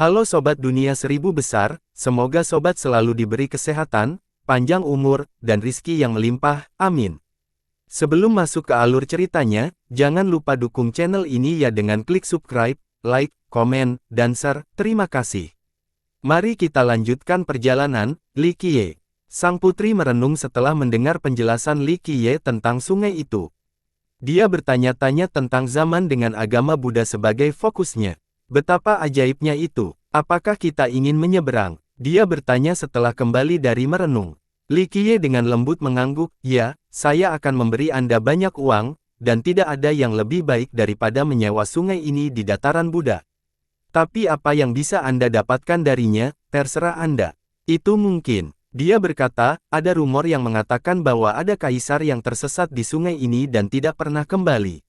Halo Sobat Dunia Seribu Besar, semoga Sobat selalu diberi kesehatan, panjang umur, dan rizki yang melimpah, amin. Sebelum masuk ke alur ceritanya, jangan lupa dukung channel ini ya dengan klik subscribe, like, komen, dan share, terima kasih. Mari kita lanjutkan perjalanan. Li Qiye. Sang putri merenung setelah mendengar penjelasan Li Qiye tentang sungai itu. Dia bertanya-tanya tentang zaman dengan agama Buddha sebagai fokusnya. Betapa ajaibnya itu. Apakah kita ingin menyeberang? Dia bertanya setelah kembali dari merenung. Li Qiye dengan lembut mengangguk, ya, saya akan memberi Anda banyak uang, dan tidak ada yang lebih baik daripada menyewa sungai ini di dataran Buddha. Tapi apa yang bisa Anda dapatkan darinya, terserah Anda. Itu mungkin. Dia berkata, ada rumor yang mengatakan bahwa ada kaisar yang tersesat di sungai ini dan tidak pernah kembali.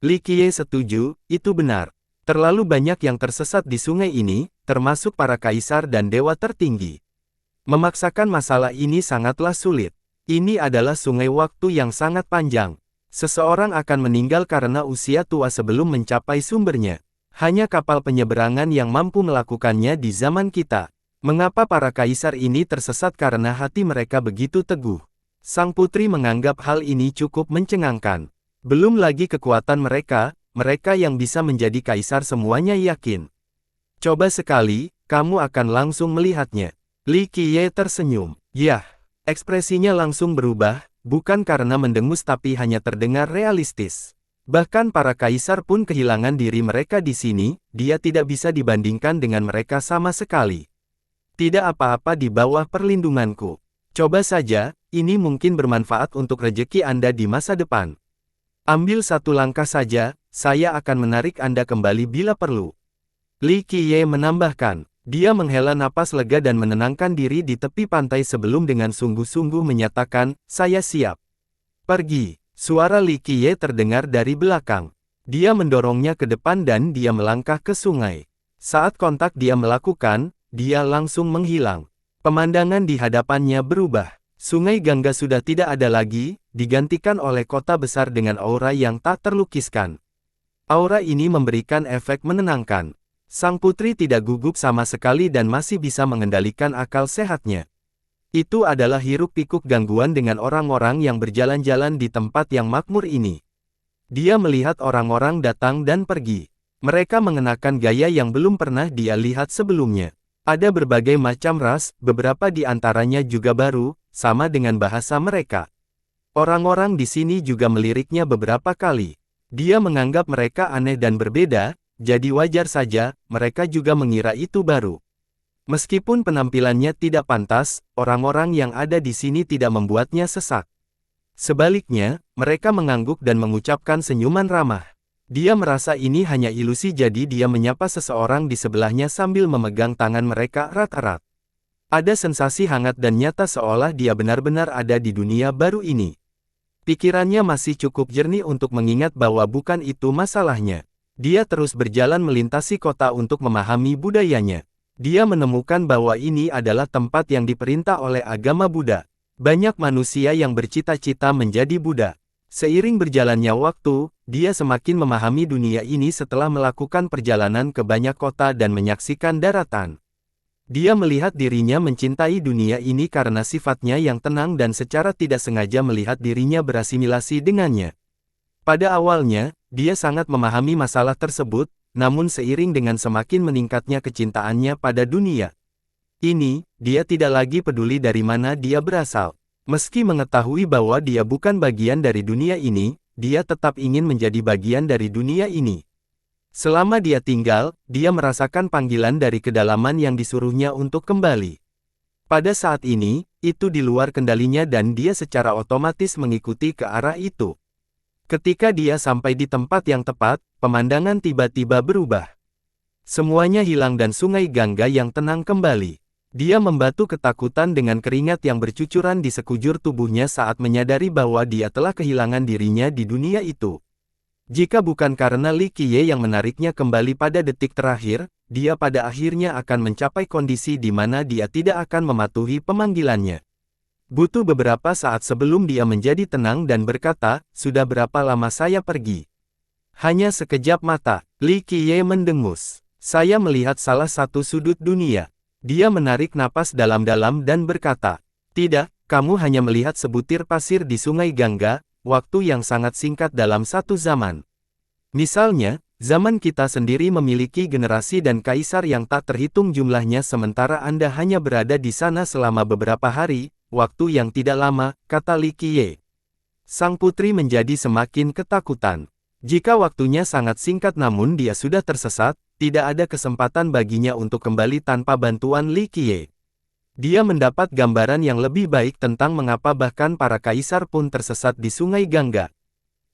Li Qiye setuju, itu benar. Terlalu banyak yang tersesat di sungai ini, termasuk para kaisar dan dewa tertinggi. Memaksakan masalah ini sangatlah sulit. Ini adalah sungai waktu yang sangat panjang. Seseorang akan meninggal karena usia tua sebelum mencapai sumbernya. Hanya kapal penyeberangan yang mampu melakukannya di zaman kita. Mengapa para kaisar ini tersesat karena hati mereka begitu teguh? Sang putri menganggap hal ini cukup mencengangkan. Belum lagi kekuatan mereka yang bisa menjadi kaisar semuanya yakin. Coba sekali, kamu akan langsung melihatnya. Li Qiye tersenyum. Yah, ekspresinya langsung berubah, bukan karena mendengus tapi hanya terdengar realistis. Bahkan para kaisar pun kehilangan diri mereka di sini, dia tidak bisa dibandingkan dengan mereka sama sekali. Tidak apa-apa di bawah perlindunganku. Coba saja, ini mungkin bermanfaat untuk rejeki Anda di masa depan. Ambil satu langkah saja, saya akan menarik Anda kembali bila perlu. Li Qiye menambahkan, dia menghela napas lega dan menenangkan diri di tepi pantai sebelum dengan sungguh-sungguh menyatakan, saya siap. Pergi. Suara Li Qiye terdengar dari belakang. Dia mendorongnya ke depan dan dia melangkah ke sungai. Saat kontak dia melakukan, dia langsung menghilang. Pemandangan di hadapannya berubah. Sungai Gangga sudah tidak ada lagi, digantikan oleh kota besar dengan aura yang tak terlukiskan. Aura ini memberikan efek menenangkan. Sang putri tidak gugup sama sekali dan masih bisa mengendalikan akal sehatnya. Itu adalah hiruk-pikuk gangguan dengan orang-orang yang berjalan-jalan di tempat yang makmur ini. Dia melihat orang-orang datang dan pergi. Mereka mengenakan gaya yang belum pernah dia lihat sebelumnya. Ada berbagai macam ras, beberapa di antaranya juga baru, sama dengan bahasa mereka. Orang-orang di sini juga meliriknya beberapa kali. Dia menganggap mereka aneh dan berbeda, jadi wajar saja, mereka juga mengira itu baru. Meskipun penampilannya tidak pantas, orang-orang yang ada di sini tidak membuatnya sesak. Sebaliknya, mereka mengangguk dan mengucapkan senyuman ramah. Dia merasa ini hanya ilusi jadi dia menyapa seseorang di sebelahnya sambil memegang tangan mereka erat-erat. Ada sensasi hangat dan nyata seolah dia benar-benar ada di dunia baru ini. Pikirannya masih cukup jernih untuk mengingat bahwa bukan itu masalahnya. Dia terus berjalan melintasi kota untuk memahami budayanya. Dia menemukan bahwa ini adalah tempat yang diperintah oleh agama Buddha. Banyak manusia yang bercita-cita menjadi Buddha. Seiring berjalannya waktu, dia semakin memahami dunia ini setelah melakukan perjalanan ke banyak kota dan menyaksikan daratan. Dia melihat dirinya mencintai dunia ini karena sifatnya yang tenang dan secara tidak sengaja melihat dirinya berasimilasi dengannya. Pada awalnya, dia sangat memahami masalah tersebut, namun seiring dengan semakin meningkatnya kecintaannya pada dunia ini, dia tidak lagi peduli dari mana dia berasal. Meski mengetahui bahwa dia bukan bagian dari dunia ini, dia tetap ingin menjadi bagian dari dunia ini. Selama dia tinggal, dia merasakan panggilan dari kedalaman yang disuruhnya untuk kembali. Pada saat ini, itu di luar kendalinya dan dia secara otomatis mengikuti ke arah itu. Ketika dia sampai di tempat yang tepat, pemandangan tiba-tiba berubah. Semuanya hilang dan sungai Gangga yang tenang kembali. Dia membatu ketakutan dengan keringat yang bercucuran di sekujur tubuhnya saat menyadari bahwa dia telah kehilangan dirinya di dunia itu. Jika bukan karena Li Qiye yang menariknya kembali pada detik terakhir, dia pada akhirnya akan mencapai kondisi di mana dia tidak akan mematuhi pemanggilannya. Butuh beberapa saat sebelum dia menjadi tenang dan berkata, sudah berapa lama saya pergi? Hanya sekejap mata, Li Qiye mendengus. Saya melihat salah satu sudut dunia. Dia menarik napas dalam-dalam dan berkata, tidak, kamu hanya melihat sebutir pasir di Sungai Gangga, waktu yang sangat singkat dalam satu zaman. Misalnya, zaman kita sendiri memiliki generasi dan kaisar yang tak terhitung jumlahnya sementara Anda hanya berada di sana selama beberapa hari, waktu yang tidak lama, kata Li Qiye. Sang putri menjadi semakin ketakutan. Jika waktunya sangat singkat namun dia sudah tersesat, tidak ada kesempatan baginya untuk kembali tanpa bantuan Li Qiye. Dia mendapat gambaran yang lebih baik tentang mengapa bahkan para kaisar pun tersesat di Sungai Gangga.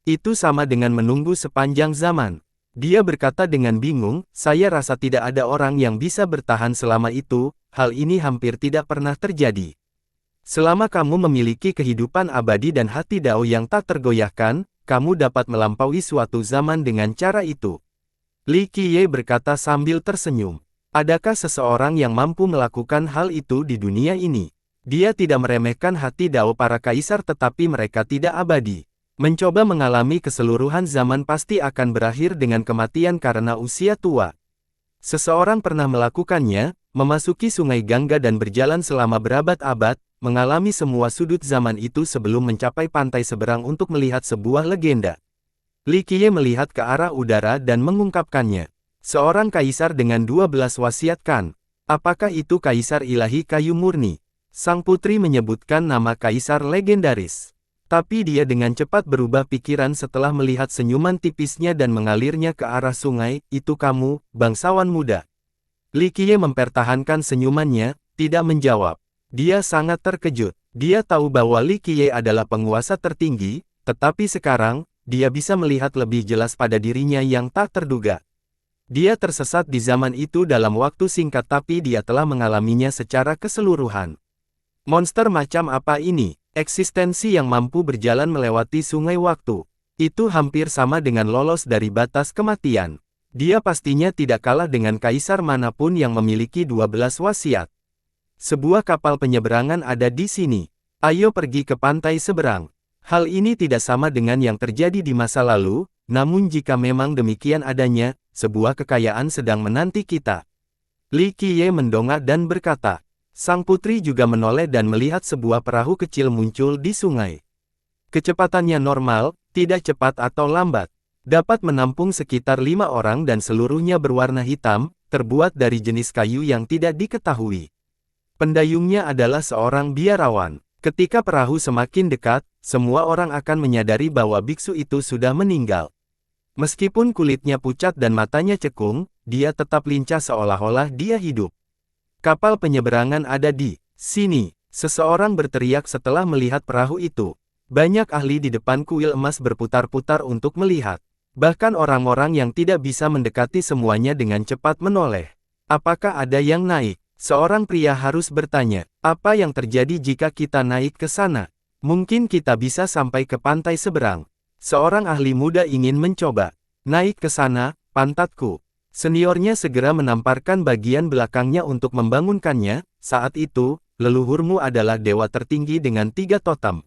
Itu sama dengan menunggu sepanjang zaman. Dia berkata dengan bingung, saya rasa tidak ada orang yang bisa bertahan selama itu, hal ini hampir tidak pernah terjadi. Selama kamu memiliki kehidupan abadi dan hati Dao yang tak tergoyahkan, kamu dapat melampaui suatu zaman dengan cara itu. Li Qiye berkata sambil tersenyum. Adakah seseorang yang mampu melakukan hal itu di dunia ini? Dia tidak meremehkan hati Dao para kaisar tetapi mereka tidak abadi. Mencoba mengalami keseluruhan zaman pasti akan berakhir dengan kematian karena usia tua. Seseorang pernah melakukannya, memasuki Sungai Gangga dan berjalan selama berabad-abad, mengalami semua sudut zaman itu sebelum mencapai pantai seberang untuk melihat sebuah legenda. Li Qiye melihat ke arah udara dan mengungkapkannya. Seorang kaisar dengan 12 wasiat kan? Apakah itu kaisar ilahi kayu murni? Sang putri menyebutkan nama kaisar legendaris. Tapi dia dengan cepat berubah pikiran setelah melihat senyuman tipisnya dan mengalirnya ke arah sungai, itu kamu, bangsawan muda. Li Qiye mempertahankan senyumannya, tidak menjawab. Dia sangat terkejut. Dia tahu bahwa Li Qiye adalah penguasa tertinggi, tetapi sekarang, dia bisa melihat lebih jelas pada dirinya yang tak terduga. Dia tersesat di zaman itu dalam waktu singkat tapi dia telah mengalaminya secara keseluruhan. Monster macam apa ini? Eksistensi yang mampu berjalan melewati sungai waktu. Itu hampir sama dengan lolos dari batas kematian. Dia pastinya tidak kalah dengan kaisar manapun yang memiliki 12 wasiat. Sebuah kapal penyeberangan ada di sini. Ayo pergi ke pantai seberang. Hal ini tidak sama dengan yang terjadi di masa lalu, namun jika memang demikian adanya, sebuah kekayaan sedang menanti kita. Li Qiye mendongak dan berkata. Sang putri juga menoleh dan melihat sebuah perahu kecil muncul di sungai. Kecepatannya normal, tidak cepat atau lambat. Dapat menampung sekitar 5 orang dan seluruhnya berwarna hitam, terbuat dari jenis kayu yang tidak diketahui. Pendayungnya adalah seorang biarawan. Ketika perahu semakin dekat, semua orang akan menyadari bahwa biksu itu sudah meninggal. Meskipun kulitnya pucat dan matanya cekung, dia tetap lincah seolah-olah dia hidup. Kapal penyeberangan ada di sini. Seseorang berteriak setelah melihat perahu itu. Banyak ahli di depan kuil emas berputar-putar untuk melihat. Bahkan orang-orang yang tidak bisa mendekati semuanya dengan cepat menoleh. Apakah ada yang naik? Seorang pria harus bertanya, apa yang terjadi jika kita naik ke sana? Mungkin kita bisa sampai ke pantai seberang. Seorang ahli muda ingin mencoba. Naik ke sana, pantatku. Seniornya segera menamparkan bagian belakangnya untuk membangunkannya. Saat itu, leluhurmu adalah dewa tertinggi dengan 3 totem.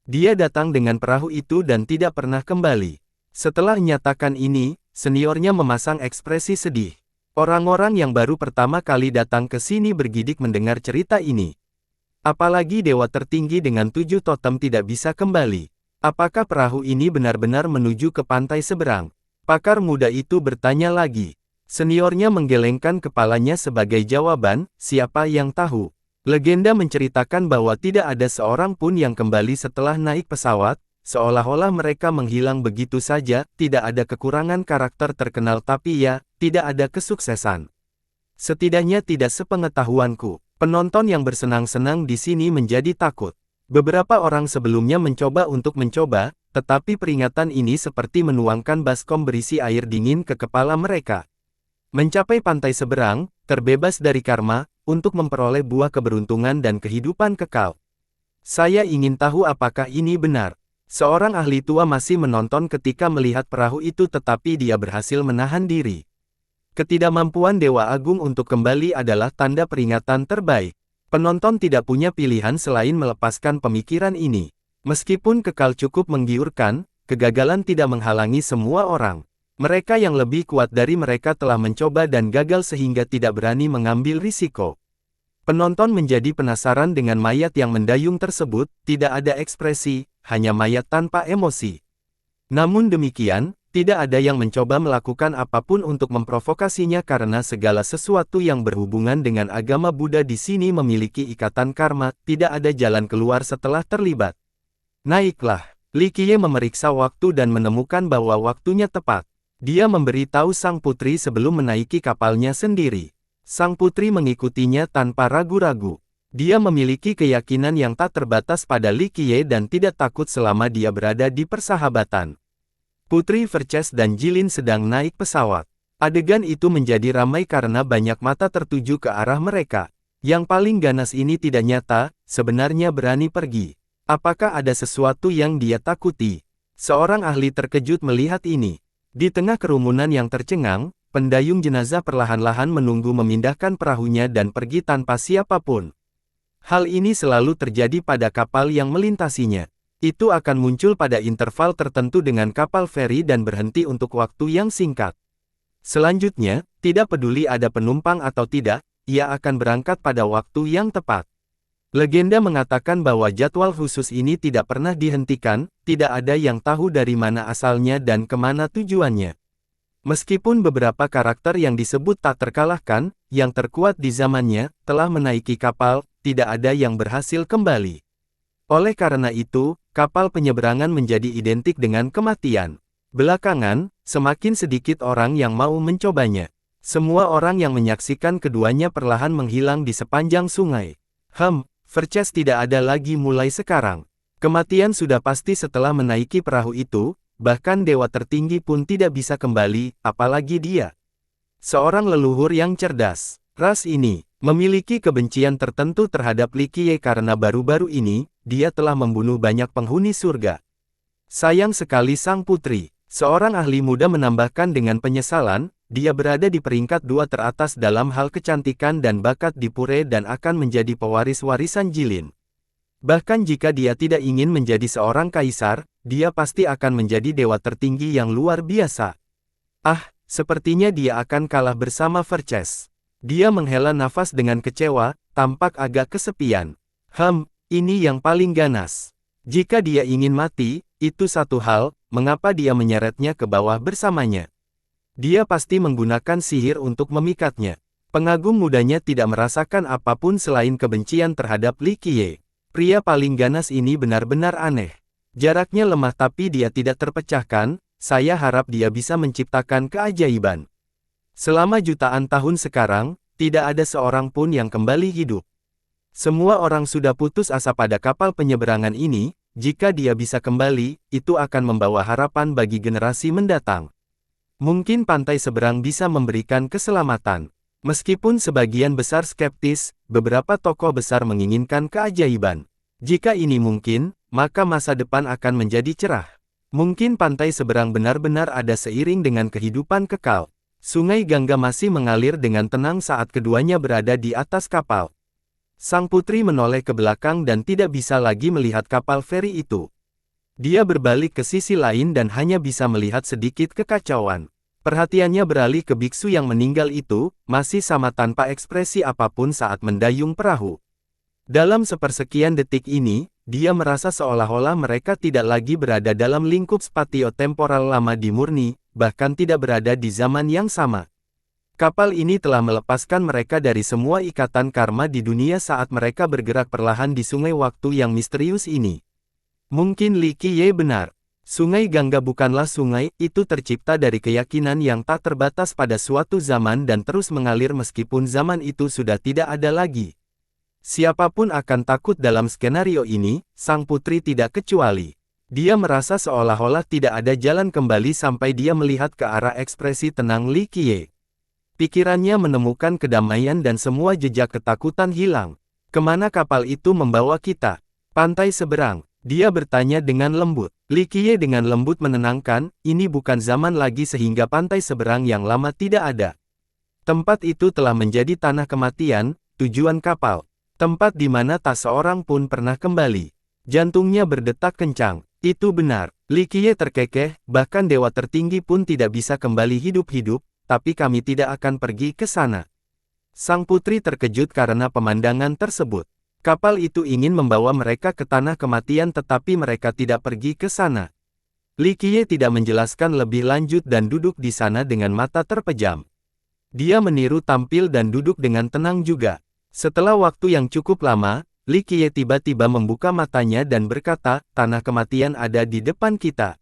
Dia datang dengan perahu itu dan tidak pernah kembali. Setelah menyatakan ini, seniornya memasang ekspresi sedih. Orang-orang yang baru pertama kali datang ke sini bergidik mendengar cerita ini. Apalagi dewa tertinggi dengan 7 totem tidak bisa kembali. Apakah perahu ini benar-benar menuju ke pantai seberang? Pakar muda itu bertanya lagi. Seniornya menggelengkan kepalanya sebagai jawaban, siapa yang tahu. Legenda menceritakan bahwa tidak ada seorang pun yang kembali setelah naik pesawat, seolah-olah mereka menghilang begitu saja, tidak ada kekurangan karakter terkenal tapi ya, tidak ada kesuksesan. Setidaknya tidak sepengetahuanku. Penonton yang bersenang-senang di sini menjadi takut. Beberapa orang sebelumnya mencoba untuk mencoba, tetapi peringatan ini seperti menuangkan baskom berisi air dingin ke kepala mereka. Mencapai pantai seberang, terbebas dari karma, untuk memperoleh buah keberuntungan dan kehidupan kekal. Saya ingin tahu apakah ini benar. Seorang ahli tua masih menonton ketika melihat perahu itu tetapi dia berhasil menahan diri. Ketidakmampuan Dewa Agung untuk kembali adalah tanda peringatan terbaik. Penonton tidak punya pilihan selain melepaskan pemikiran ini. Meskipun kekal cukup menggiurkan, kegagalan tidak menghalangi semua orang. Mereka yang lebih kuat dari mereka telah mencoba dan gagal sehingga tidak berani mengambil risiko. Penonton menjadi penasaran dengan mayat yang mendayung tersebut, tidak ada ekspresi, hanya mayat tanpa emosi. Namun demikian, tidak ada yang mencoba melakukan apapun untuk memprovokasinya karena segala sesuatu yang berhubungan dengan agama Buddha di sini memiliki ikatan karma, tidak ada jalan keluar setelah terlibat. Naiklah, Li Qiye memeriksa waktu dan menemukan bahwa waktunya tepat. Dia memberitahu sang putri sebelum menaiki kapalnya sendiri. Sang putri mengikutinya tanpa ragu-ragu. Dia memiliki keyakinan yang tak terbatas pada Li Qiye dan tidak takut selama dia berada di persahabatan. Putri Verces dan Jilin sedang naik pesawat. Adegan itu menjadi ramai karena banyak mata tertuju ke arah mereka. Yang paling ganas ini tidak nyata, sebenarnya berani pergi. Apakah ada sesuatu yang dia takuti? Seorang ahli terkejut melihat ini. Di tengah kerumunan yang tercengang, pendayung jenazah perlahan-lahan menunggu memindahkan perahunya dan pergi tanpa siapapun. Hal ini selalu terjadi pada kapal yang melintasinya. Itu akan muncul pada interval tertentu dengan kapal feri dan berhenti untuk waktu yang singkat. Selanjutnya, tidak peduli ada penumpang atau tidak, ia akan berangkat pada waktu yang tepat. Legenda mengatakan bahwa jadwal khusus ini tidak pernah dihentikan, tidak ada yang tahu dari mana asalnya dan kemana tujuannya. Meskipun beberapa karakter yang disebut tak terkalahkan, yang terkuat di zamannya, telah menaiki kapal, tidak ada yang berhasil kembali. Oleh karena itu, kapal penyeberangan menjadi identik dengan kematian. Belakangan, semakin sedikit orang yang mau mencobanya. Semua orang yang menyaksikan keduanya perlahan menghilang di sepanjang sungai. Verces tidak ada lagi mulai sekarang. Kematian sudah pasti setelah menaiki perahu itu, bahkan dewa tertinggi pun tidak bisa kembali, apalagi dia. Seorang leluhur yang cerdas. Ras ini memiliki kebencian tertentu terhadap Li Qiye karena baru-baru ini, dia telah membunuh banyak penghuni surga. Sayang sekali sang putri. Seorang ahli muda menambahkan dengan penyesalan, dia berada di peringkat 2 teratas dalam hal kecantikan dan bakat di pure dan akan menjadi pewaris warisan Jilin. Bahkan jika dia tidak ingin menjadi seorang kaisar, dia pasti akan menjadi dewa tertinggi yang luar biasa. Sepertinya dia akan kalah bersama Verces. Dia menghela nafas dengan kecewa, tampak agak kesepian. Ini yang paling ganas. Jika dia ingin mati, itu satu hal, mengapa dia menyeretnya ke bawah bersamanya? Dia pasti menggunakan sihir untuk memikatnya. Pengagum mudanya tidak merasakan apapun selain kebencian terhadap Li Qiye. Pria paling ganas ini benar-benar aneh. Jaraknya lemah tapi dia tidak terpecahkan, saya harap dia bisa menciptakan keajaiban. Selama jutaan tahun sekarang, tidak ada seorang pun yang kembali hidup. Semua orang sudah putus asa pada kapal penyeberangan ini, jika dia bisa kembali, itu akan membawa harapan bagi generasi mendatang. Mungkin pantai seberang bisa memberikan keselamatan. Meskipun sebagian besar skeptis, beberapa tokoh besar menginginkan keajaiban. Jika ini mungkin, maka masa depan akan menjadi cerah. Mungkin pantai seberang benar-benar ada seiring dengan kehidupan kekal. Sungai Gangga masih mengalir dengan tenang saat keduanya berada di atas kapal. Sang putri menoleh ke belakang dan tidak bisa lagi melihat kapal feri itu. Dia berbalik ke sisi lain dan hanya bisa melihat sedikit kekacauan. Perhatiannya beralih ke biksu yang meninggal itu, masih sama tanpa ekspresi apapun saat mendayung perahu. Dalam sepersekian detik ini, dia merasa seolah-olah mereka tidak lagi berada dalam lingkup spatio-temporal lama di Murni, bahkan tidak berada di zaman yang sama. Kapal ini telah melepaskan mereka dari semua ikatan karma di dunia saat mereka bergerak perlahan di sungai waktu yang misterius ini. Mungkin Li Qiye benar. Sungai Gangga bukanlah sungai, itu tercipta dari keyakinan yang tak terbatas pada suatu zaman dan terus mengalir meskipun zaman itu sudah tidak ada lagi. Siapapun akan takut dalam skenario ini, sang putri tidak kecuali. Dia merasa seolah-olah tidak ada jalan kembali sampai dia melihat ke arah ekspresi tenang Li Qiye. Pikirannya menemukan kedamaian dan semua jejak ketakutan hilang. Kemana kapal itu membawa kita? Pantai seberang. Dia bertanya dengan lembut. Li Qiye dengan lembut menenangkan, ini bukan zaman lagi sehingga pantai seberang yang lama tidak ada. Tempat itu telah menjadi tanah kematian, tujuan kapal. Tempat di mana tak seorang pun pernah kembali. Jantungnya berdetak kencang. Itu benar. Li Qiye terkekeh, bahkan dewa tertinggi pun tidak bisa kembali hidup-hidup, tapi kami tidak akan pergi ke sana. Sang putri terkejut karena pemandangan tersebut. Kapal itu ingin membawa mereka ke tanah kematian tetapi mereka tidak pergi ke sana. Li Qiye tidak menjelaskan lebih lanjut dan duduk di sana dengan mata terpejam. Dia meniru tampil dan duduk dengan tenang juga. Setelah waktu yang cukup lama, Li Qiye tiba-tiba membuka matanya dan berkata, tanah kematian ada di depan kita.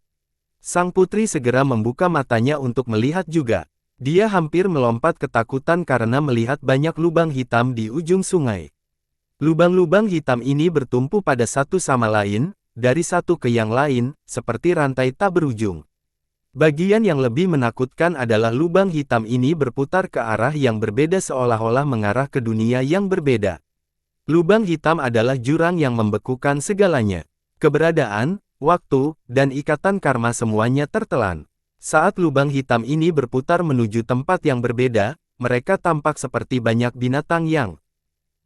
Sang putri segera membuka matanya untuk melihat juga. Dia hampir melompat ketakutan karena melihat banyak lubang hitam di ujung sungai. Lubang-lubang hitam ini bertumpu pada satu sama lain, dari satu ke yang lain, seperti rantai tak berujung. Bagian yang lebih menakutkan adalah lubang hitam ini berputar ke arah yang berbeda seolah-olah mengarah ke dunia yang berbeda. Lubang hitam adalah jurang yang membekukan segalanya. Keberadaan, waktu, dan ikatan karma semuanya tertelan. Saat lubang hitam ini berputar menuju tempat yang berbeda, mereka tampak seperti banyak binatang yang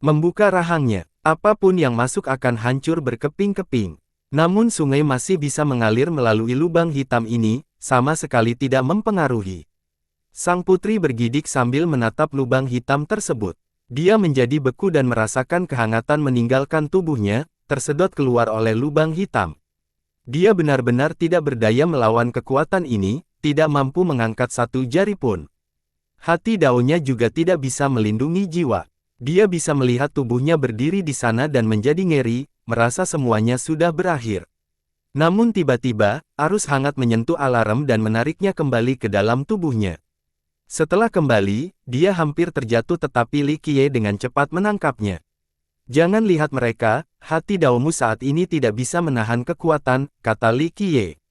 membuka rahangnya. Apapun yang masuk akan hancur berkeping-keping. Namun sungai masih bisa mengalir melalui lubang hitam ini, sama sekali tidak mempengaruhi. Sang putri bergidik sambil menatap lubang hitam tersebut. Dia menjadi beku dan merasakan kehangatan meninggalkan tubuhnya, tersedot keluar oleh lubang hitam. Dia benar-benar tidak berdaya melawan kekuatan ini, tidak mampu mengangkat satu jari pun. Hati daunnya juga tidak bisa melindungi jiwa. Dia bisa melihat tubuhnya berdiri di sana dan menjadi ngeri, merasa semuanya sudah berakhir. Namun tiba-tiba, arus hangat menyentuh alarm dan menariknya kembali ke dalam tubuhnya. Setelah kembali, dia hampir terjatuh tetapi Li Qiye dengan cepat menangkapnya. Jangan lihat mereka, hati daumu saat ini tidak bisa menahan kekuatan, kata Li Qiye.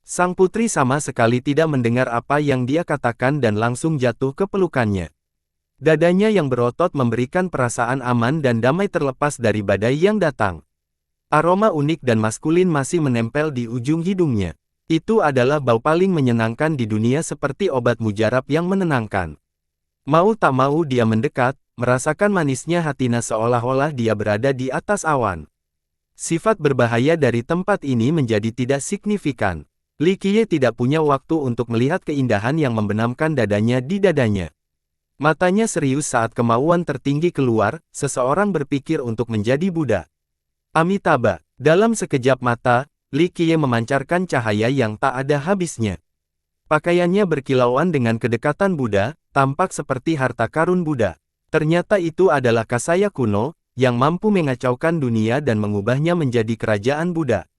Sang putri sama sekali tidak mendengar apa yang dia katakan dan langsung jatuh ke pelukannya. Dadanya yang berotot memberikan perasaan aman dan damai terlepas dari badai yang datang. Aroma unik dan maskulin masih menempel di ujung hidungnya. Itu adalah bau paling menyenangkan di dunia seperti obat mujarab yang menenangkan. Mau tak mau dia mendekat, merasakan manisnya hatinya seolah-olah dia berada di atas awan. Sifat berbahaya dari tempat ini menjadi tidak signifikan. Li Qiye tidak punya waktu untuk melihat keindahan yang membenamkan dadanya di dadanya. Matanya serius saat kemauan tertinggi keluar, seseorang berpikir untuk menjadi Buddha. Amitabha, dalam sekejap mata, Li Qiye memancarkan cahaya yang tak ada habisnya. Pakaiannya berkilauan dengan kedekatan Buddha, tampak seperti harta karun Buddha. Ternyata itu adalah Kasaya kuno, yang mampu mengacaukan dunia dan mengubahnya menjadi kerajaan Buddha.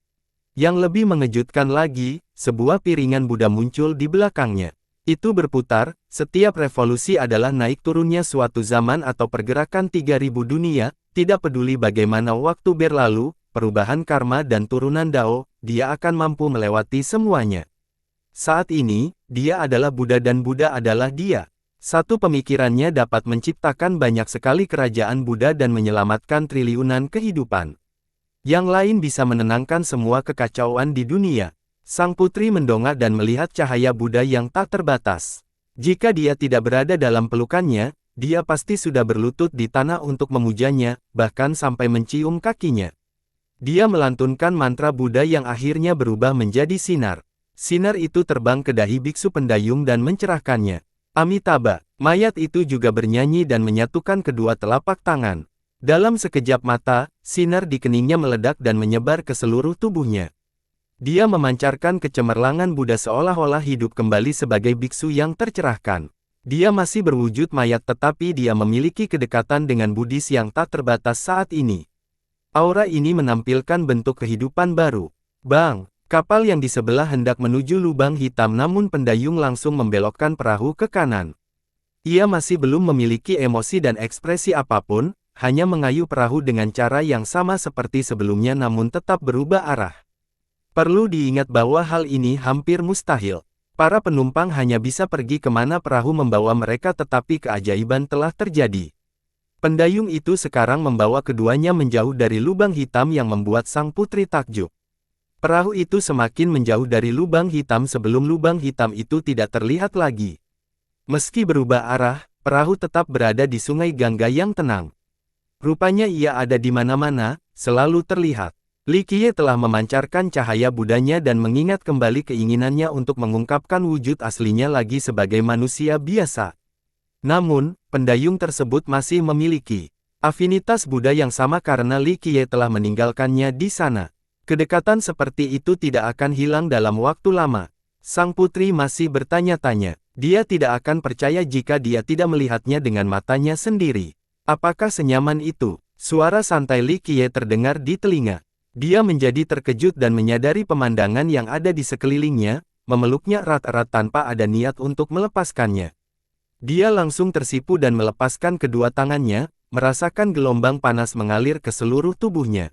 Yang lebih mengejutkan lagi, sebuah piringan Buddha muncul di belakangnya. Itu berputar, setiap revolusi adalah naik turunnya suatu zaman atau pergerakan 3000 dunia, tidak peduli bagaimana waktu berlalu, perubahan karma dan turunan Dao, dia akan mampu melewati semuanya. Saat ini, dia adalah Buddha dan Buddha adalah dia. Satu pemikirannya dapat menciptakan banyak sekali kerajaan Buddha dan menyelamatkan triliunan kehidupan. Yang lain bisa menenangkan semua kekacauan di dunia. Sang putri mendongak dan melihat cahaya Buddha yang tak terbatas. Jika dia tidak berada dalam pelukannya, dia pasti sudah berlutut di tanah untuk memujanya, bahkan sampai mencium kakinya. Dia melantunkan mantra Buddha yang akhirnya berubah menjadi sinar. Sinar itu terbang ke dahi biksu pendayung dan mencerahkannya. Amitabha, mayat itu juga bernyanyi dan menyatukan kedua telapak tangan. Dalam sekejap mata, sinar di keningnya meledak dan menyebar ke seluruh tubuhnya. Dia memancarkan kecemerlangan Buddha seolah-olah hidup kembali sebagai biksu yang tercerahkan. Dia masih berwujud mayat tetapi dia memiliki kedekatan dengan Buddhis yang tak terbatas saat ini. Aura ini menampilkan bentuk kehidupan baru. Bang! Kapal yang di sebelah hendak menuju lubang hitam namun pendayung langsung membelokkan perahu ke kanan. Ia masih belum memiliki emosi dan ekspresi apapun, hanya mengayuh perahu dengan cara yang sama seperti sebelumnya namun tetap berubah arah. Perlu diingat bahwa hal ini hampir mustahil. Para penumpang hanya bisa pergi kemana perahu membawa mereka tetapi keajaiban telah terjadi. Pendayung itu sekarang membawa keduanya menjauh dari lubang hitam yang membuat sang putri takjub. Perahu itu semakin menjauh dari lubang hitam sebelum lubang hitam itu tidak terlihat lagi. Meski berubah arah, perahu tetap berada di sungai Gangga yang tenang. Rupanya ia ada di mana-mana, selalu terlihat. Li Qiye telah memancarkan cahaya Budanya dan mengingat kembali keinginannya untuk mengungkapkan wujud aslinya lagi sebagai manusia biasa. Namun, pendayung tersebut masih memiliki afinitas Buddha yang sama karena Li Qiye telah meninggalkannya di sana. Kedekatan seperti itu tidak akan hilang dalam waktu lama. Sang putri masih bertanya-tanya. Dia tidak akan percaya jika dia tidak melihatnya dengan matanya sendiri. Apakah senyaman itu? Suara santai Li Qiye terdengar di telinga. Dia menjadi terkejut dan menyadari pemandangan yang ada di sekelilingnya, memeluknya erat-erat tanpa ada niat untuk melepaskannya. Dia langsung tersipu dan melepaskan kedua tangannya, merasakan gelombang panas mengalir ke seluruh tubuhnya.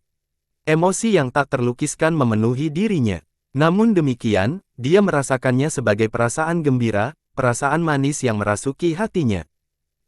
Emosi yang tak terlukiskan memenuhi dirinya. Namun demikian, dia merasakannya sebagai perasaan gembira, perasaan manis yang merasuki hatinya.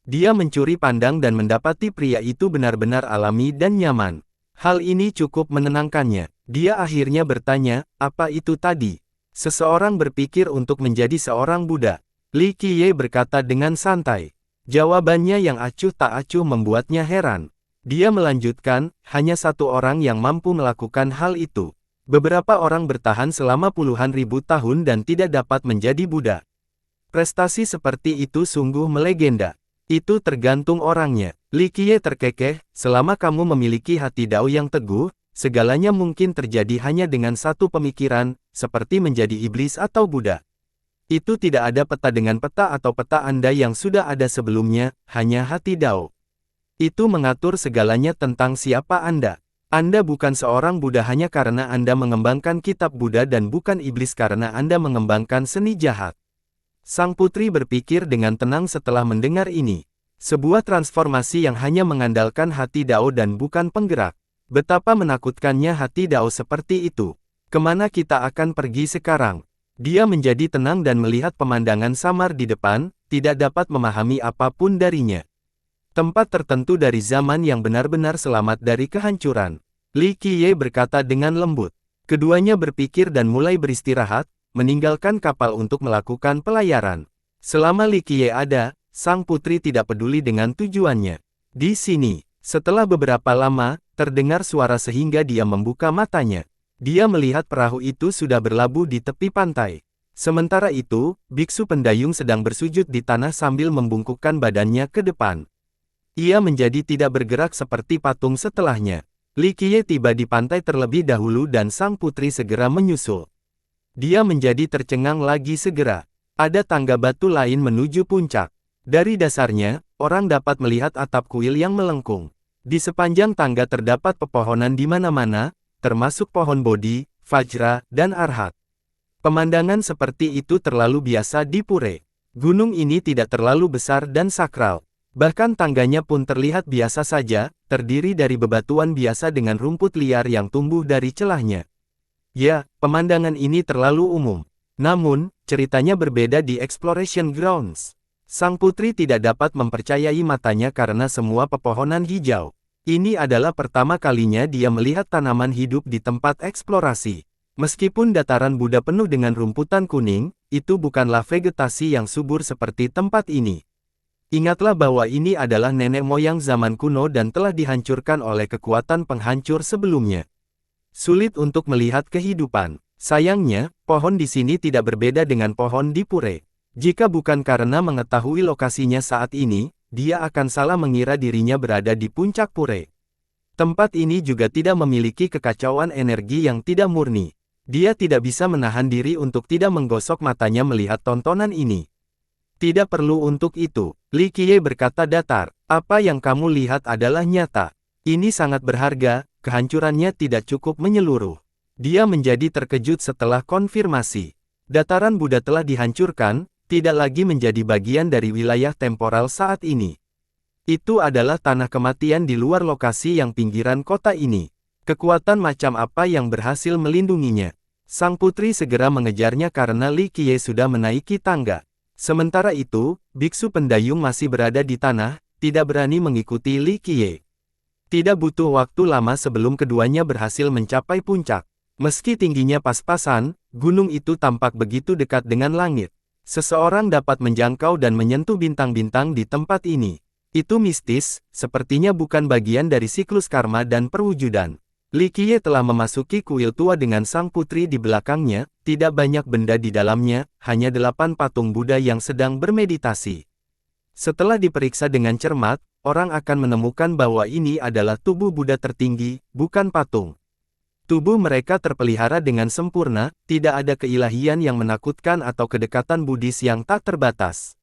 Dia mencuri pandang dan mendapati pria itu benar-benar alami dan nyaman. Hal ini cukup menenangkannya. Dia akhirnya bertanya, apa itu tadi? Seseorang berpikir untuk menjadi seorang Buddha. Li Qiye berkata dengan santai. Jawabannya yang acuh tak acuh membuatnya heran. Dia melanjutkan, hanya satu orang yang mampu melakukan hal itu. Beberapa orang bertahan selama puluhan ribu tahun dan tidak dapat menjadi Buddha. Prestasi seperti itu sungguh melegenda. Itu tergantung orangnya. Li Qiye terkekeh, selama kamu memiliki hati Dao yang teguh, segalanya mungkin terjadi hanya dengan satu pemikiran, seperti menjadi iblis atau Buddha. Itu tidak ada peta dengan peta atau peta Anda yang sudah ada sebelumnya, hanya hati Dao. Itu mengatur segalanya tentang siapa Anda. Anda bukan seorang Buddha hanya karena Anda mengembangkan kitab Buddha dan bukan iblis karena Anda mengembangkan seni jahat. Sang putri berpikir dengan tenang setelah mendengar ini. Sebuah transformasi yang hanya mengandalkan hati Dao dan bukan penggerak. Betapa menakutkannya hati Dao seperti itu. Kemana kita akan pergi sekarang? Dia menjadi tenang dan melihat pemandangan samar di depan, tidak dapat memahami apapun darinya. Tempat tertentu dari zaman yang benar-benar selamat dari kehancuran. Li Qiye berkata dengan lembut. Keduanya berpikir dan mulai beristirahat, meninggalkan kapal untuk melakukan pelayaran. Selama Li Qiye ada, sang putri tidak peduli dengan tujuannya. Di sini, setelah beberapa lama, terdengar suara sehingga dia membuka matanya. Dia melihat perahu itu sudah berlabuh di tepi pantai. Sementara itu, biksu pendayung sedang bersujud di tanah sambil membungkukkan badannya ke depan. Ia menjadi tidak bergerak seperti patung setelahnya. Li Qiye tiba di pantai terlebih dahulu dan sang putri segera menyusul. Dia menjadi tercengang lagi segera. Ada tangga batu lain menuju puncak. Dari dasarnya, orang dapat melihat atap kuil yang melengkung. Di sepanjang tangga terdapat pepohonan di mana-mana, termasuk pohon bodhi, vajra, dan arhat. Pemandangan seperti itu terlalu biasa di Pure. Gunung ini tidak terlalu besar dan sakral. Bahkan tangganya pun terlihat biasa saja, terdiri dari bebatuan biasa dengan rumput liar yang tumbuh dari celahnya. Ya, pemandangan ini terlalu umum. Namun, ceritanya berbeda di Exploration Grounds. Sang putri tidak dapat mempercayai matanya karena semua pepohonan hijau. Ini adalah pertama kalinya dia melihat tanaman hidup di tempat eksplorasi. Meskipun dataran Buddha penuh dengan rumputan kuning, itu bukanlah vegetasi yang subur seperti tempat ini. Ingatlah bahwa ini adalah nenek moyang zaman kuno dan telah dihancurkan oleh kekuatan penghancur sebelumnya. Sulit untuk melihat kehidupan. Sayangnya, pohon di sini tidak berbeda dengan pohon di Pure. Jika bukan karena mengetahui lokasinya saat ini, dia akan salah mengira dirinya berada di puncak Pure. Tempat ini juga tidak memiliki kekacauan energi yang tidak murni. Dia tidak bisa menahan diri untuk tidak menggosok matanya melihat tontonan ini. Tidak perlu untuk itu, Li Qiye berkata datar. Apa yang kamu lihat adalah nyata. Ini sangat berharga, kehancurannya tidak cukup menyeluruh. Dia menjadi terkejut setelah konfirmasi. Dataran Buddha telah dihancurkan, tidak lagi menjadi bagian dari wilayah temporal saat ini. Itu adalah tanah kematian di luar lokasi yang pinggiran kota ini. Kekuatan macam apa yang berhasil melindunginya? Sang putri segera mengejarnya karena Li Qiye sudah menaiki tangga. Sementara itu, biksu pendayung masih berada di tanah, tidak berani mengikuti Li Qiye. Tidak butuh waktu lama sebelum keduanya berhasil mencapai puncak. Meski tingginya pas-pasan, gunung itu tampak begitu dekat dengan langit. Seseorang dapat menjangkau dan menyentuh bintang-bintang di tempat ini. Itu mistis, sepertinya bukan bagian dari siklus karma dan perwujudan. Li Qiye telah memasuki kuil tua dengan sang putri di belakangnya, tidak banyak benda di dalamnya, hanya 8 patung Buddha yang sedang bermeditasi. Setelah diperiksa dengan cermat, orang akan menemukan bahwa ini adalah tubuh Buddha tertinggi, bukan patung. Tubuh mereka terpelihara dengan sempurna, tidak ada keilahian yang menakutkan atau kedekatan Buddhis yang tak terbatas.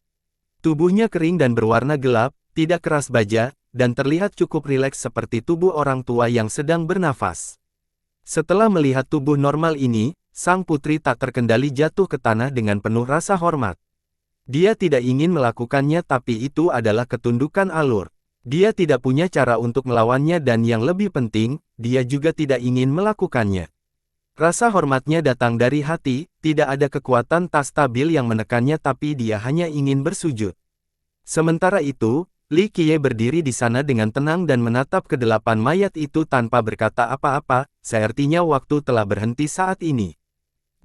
Tubuhnya kering dan berwarna gelap, tidak keras baja, dan terlihat cukup rileks seperti tubuh orang tua yang sedang bernafas. Setelah melihat tubuh normal ini, sang putri tak terkendali jatuh ke tanah dengan penuh rasa hormat. Dia tidak ingin melakukannya tapi itu adalah ketundukan alur. Dia tidak punya cara untuk melawannya dan yang lebih penting, dia juga tidak ingin melakukannya. Rasa hormatnya datang dari hati, tidak ada kekuatan tak stabil yang menekannya tapi dia hanya ingin bersujud. Sementara itu, Li Qiye berdiri di sana dengan tenang dan menatap ke 8 mayat itu tanpa berkata apa-apa, seartinya waktu telah berhenti saat ini.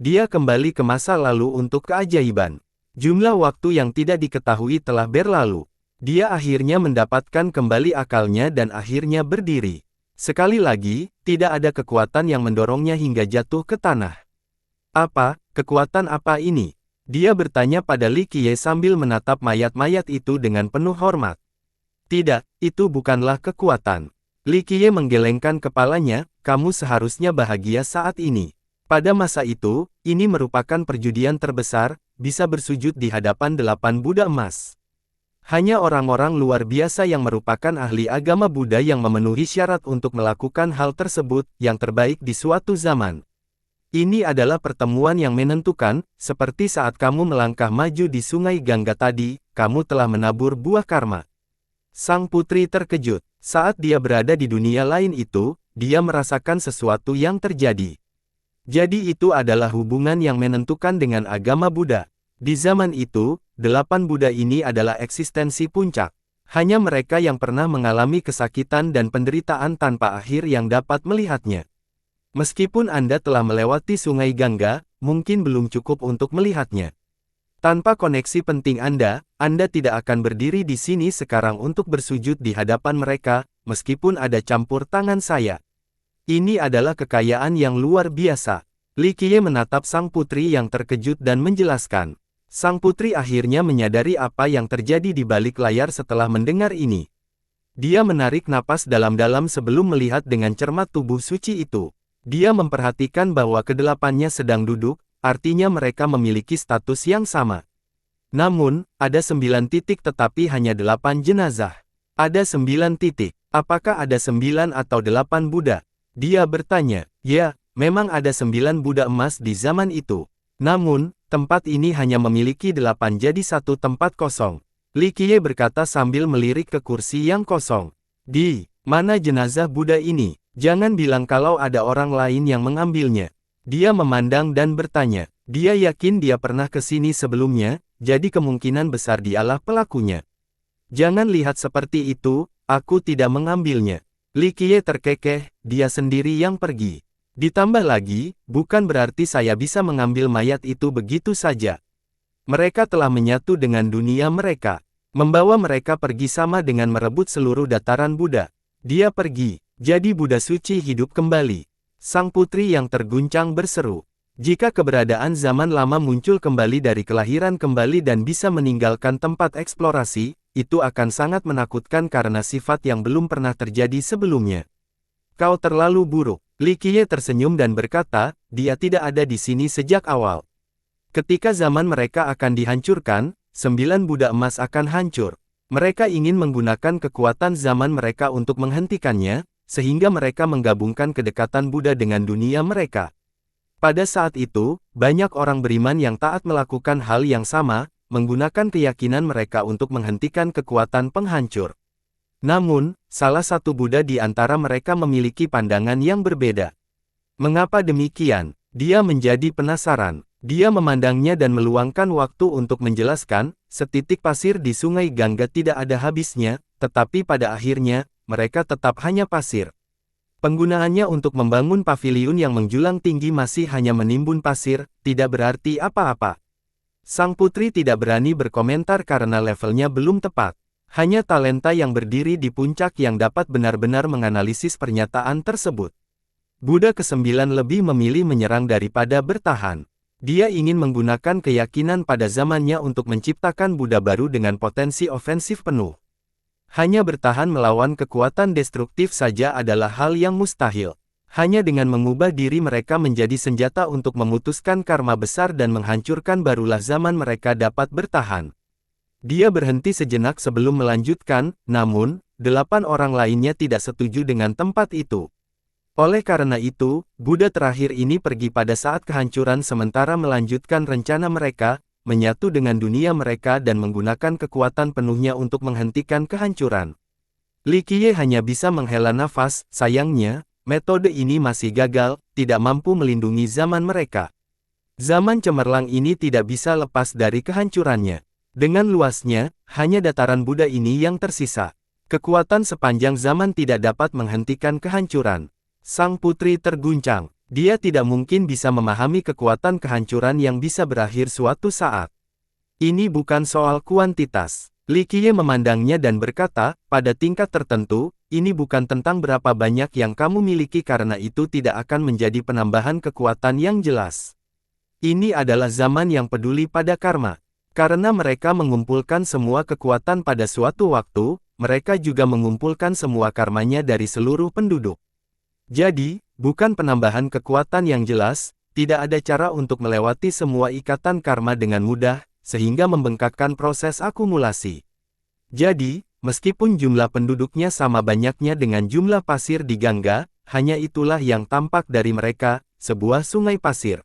Dia kembali ke masa lalu untuk keajaiban. Jumlah waktu yang tidak diketahui telah berlalu. Dia akhirnya mendapatkan kembali akalnya dan akhirnya berdiri. Sekali lagi, tidak ada kekuatan yang mendorongnya hingga jatuh ke tanah. Apa, kekuatan apa ini? Dia bertanya pada Li Qiye sambil menatap mayat-mayat itu dengan penuh hormat. Tidak, itu bukanlah kekuatan. Li Qiye menggelengkan kepalanya, kamu seharusnya bahagia saat ini. Pada masa itu, ini merupakan perjudian terbesar, bisa bersujud di hadapan 8 Buddha emas. Hanya orang-orang luar biasa yang merupakan ahli agama Buddha yang memenuhi syarat untuk melakukan hal tersebut, yang terbaik di suatu zaman. Ini adalah pertemuan yang menentukan, seperti saat kamu melangkah maju di sungai Gangga tadi, kamu telah menabur buah karma. Sang putri terkejut. Saat dia berada di dunia lain itu, dia merasakan sesuatu yang terjadi. Jadi itu adalah hubungan yang menentukan dengan agama Buddha. Di zaman itu, 8 Buddha ini adalah eksistensi puncak. Hanya mereka yang pernah mengalami kesakitan dan penderitaan tanpa akhir yang dapat melihatnya. Meskipun Anda telah melewati sungai Gangga, mungkin belum cukup untuk melihatnya. Tanpa koneksi penting Anda tidak akan berdiri di sini sekarang untuk bersujud di hadapan mereka, meskipun ada campur tangan saya. Ini adalah kekayaan yang luar biasa. Li Qiye menatap sang putri yang terkejut dan menjelaskan. Sang putri akhirnya menyadari apa yang terjadi di balik layar setelah mendengar ini. Dia menarik napas dalam-dalam sebelum melihat dengan cermat tubuh suci itu. Dia memperhatikan bahwa kedelapannya sedang duduk, artinya mereka memiliki status yang sama. Namun, ada 9 titik tetapi hanya 8 jenazah. Ada 9 titik. Apakah ada 9 atau 8 Buddha? Dia bertanya. Ya, memang ada 9 Buddha emas di zaman itu. Namun, tempat ini hanya memiliki 8 jadi satu tempat kosong. Li Qiye berkata sambil melirik ke kursi yang kosong. Di mana jenazah Buddha ini? Jangan bilang kalau ada orang lain yang mengambilnya. Dia memandang dan bertanya. Dia yakin dia pernah ke sini sebelumnya, jadi kemungkinan besar dialah pelakunya. Jangan lihat seperti itu, aku tidak mengambilnya. Li Qiye terkekeh, dia sendiri yang pergi. Ditambah lagi, bukan berarti saya bisa mengambil mayat itu begitu saja. Mereka telah menyatu dengan dunia mereka. Membawa mereka pergi sama dengan merebut seluruh dataran Buddha. Dia pergi, jadi Buddha suci hidup kembali. Sang putri yang terguncang berseru. Jika keberadaan zaman lama muncul kembali dari kelahiran kembali dan bisa meninggalkan tempat eksplorasi, itu akan sangat menakutkan karena sifat yang belum pernah terjadi sebelumnya. Kau terlalu buruk. Li Qiye tersenyum dan berkata, dia tidak ada di sini sejak awal. Ketika zaman mereka akan dihancurkan, 9 Buddha emas akan hancur. Mereka ingin menggunakan kekuatan zaman mereka untuk menghentikannya, sehingga mereka menggabungkan kedekatan Buddha dengan dunia mereka. Pada saat itu, banyak orang beriman yang taat melakukan hal yang sama, menggunakan keyakinan mereka untuk menghentikan kekuatan penghancur. Namun, salah satu Buddha di antara mereka memiliki pandangan yang berbeda. Mengapa demikian? Dia menjadi penasaran. Dia memandangnya dan meluangkan waktu untuk menjelaskan, setitik pasir di sungai Gangga tidak ada habisnya, tetapi pada akhirnya, mereka tetap hanya pasir. Penggunaannya untuk membangun paviliun yang menjulang tinggi masih hanya menimbun pasir, tidak berarti apa-apa. Sang putri tidak berani berkomentar karena levelnya belum tepat. Hanya talenta yang berdiri di puncak yang dapat benar-benar menganalisis pernyataan tersebut. Buddha ke-9 lebih memilih menyerang daripada bertahan. Dia ingin menggunakan keyakinan pada zamannya untuk menciptakan Buddha baru dengan potensi ofensif penuh. Hanya bertahan melawan kekuatan destruktif saja adalah hal yang mustahil. Hanya dengan mengubah diri mereka menjadi senjata untuk memutuskan karma besar dan menghancurkan barulah zaman mereka dapat bertahan. Dia berhenti sejenak sebelum melanjutkan, namun, 8 orang lainnya tidak setuju dengan tempat itu. Oleh karena itu, Buddha terakhir ini pergi pada saat kehancuran sementara melanjutkan rencana mereka, menyatu dengan dunia mereka dan menggunakan kekuatan penuhnya untuk menghentikan kehancuran. Li Qiye hanya bisa menghela nafas, sayangnya, metode ini masih gagal, tidak mampu melindungi zaman mereka. Zaman cemerlang ini tidak bisa lepas dari kehancurannya. Dengan luasnya, hanya dataran Buddha ini yang tersisa. Kekuatan sepanjang zaman tidak dapat menghentikan kehancuran. Sang putri terguncang. Dia tidak mungkin bisa memahami kekuatan kehancuran yang bisa berakhir suatu saat. Ini bukan soal kuantitas. Li Qiye memandangnya dan berkata, pada tingkat tertentu, ini bukan tentang berapa banyak yang kamu miliki karena itu tidak akan menjadi penambahan kekuatan yang jelas. Ini adalah zaman yang peduli pada karma. Karena mereka mengumpulkan semua kekuatan pada suatu waktu, mereka juga mengumpulkan semua karmanya dari seluruh penduduk. Jadi, bukan penambahan kekuatan yang jelas, tidak ada cara untuk melewati semua ikatan karma dengan mudah, sehingga membengkakkan proses akumulasi. Jadi, meskipun jumlah penduduknya sama banyaknya dengan jumlah pasir di Gangga, hanya itulah yang tampak dari mereka, sebuah sungai pasir.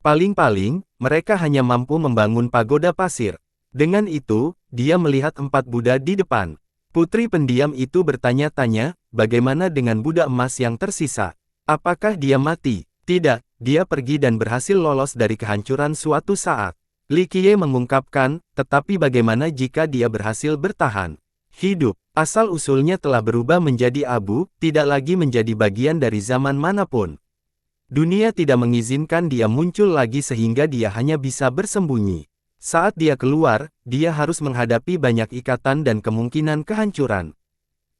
Paling-paling, mereka hanya mampu membangun pagoda pasir. Dengan itu, dia melihat 4 Buddha di depan. Putri pendiam itu bertanya-tanya, bagaimana dengan Buddha emas yang tersisa? Apakah dia mati? Tidak, dia pergi dan berhasil lolos dari kehancuran suatu saat. Li Qiye mengungkapkan, tetapi bagaimana jika dia berhasil bertahan? Hidup, asal-usulnya telah berubah menjadi abu, tidak lagi menjadi bagian dari zaman manapun. Dunia tidak mengizinkan dia muncul lagi sehingga dia hanya bisa bersembunyi. Saat dia keluar, dia harus menghadapi banyak ikatan dan kemungkinan kehancuran.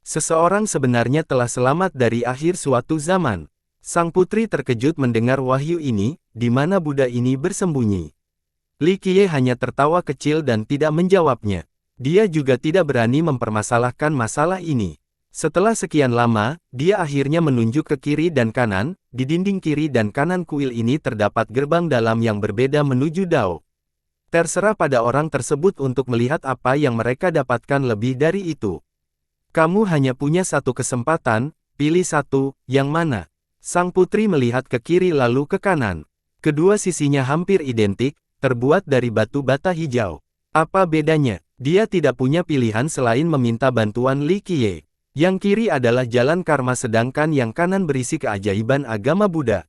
Seseorang sebenarnya telah selamat dari akhir suatu zaman. Sang putri terkejut mendengar wahyu ini, di mana Buddha ini bersembunyi. Li Qiye hanya tertawa kecil dan tidak menjawabnya. Dia juga tidak berani mempermasalahkan masalah ini. Setelah sekian lama, dia akhirnya menunjuk ke kiri dan kanan. Di dinding kiri dan kanan kuil ini terdapat gerbang dalam yang berbeda menuju Dao. Terserah pada orang tersebut untuk melihat apa yang mereka dapatkan lebih dari itu. Kamu hanya punya satu kesempatan, pilih satu, yang mana? Sang putri melihat ke kiri lalu ke kanan. Kedua sisinya hampir identik, terbuat dari batu bata hijau. Apa bedanya? Dia tidak punya pilihan selain meminta bantuan Li Qiye. Yang kiri adalah jalan karma sedangkan yang kanan berisi keajaiban agama Buddha.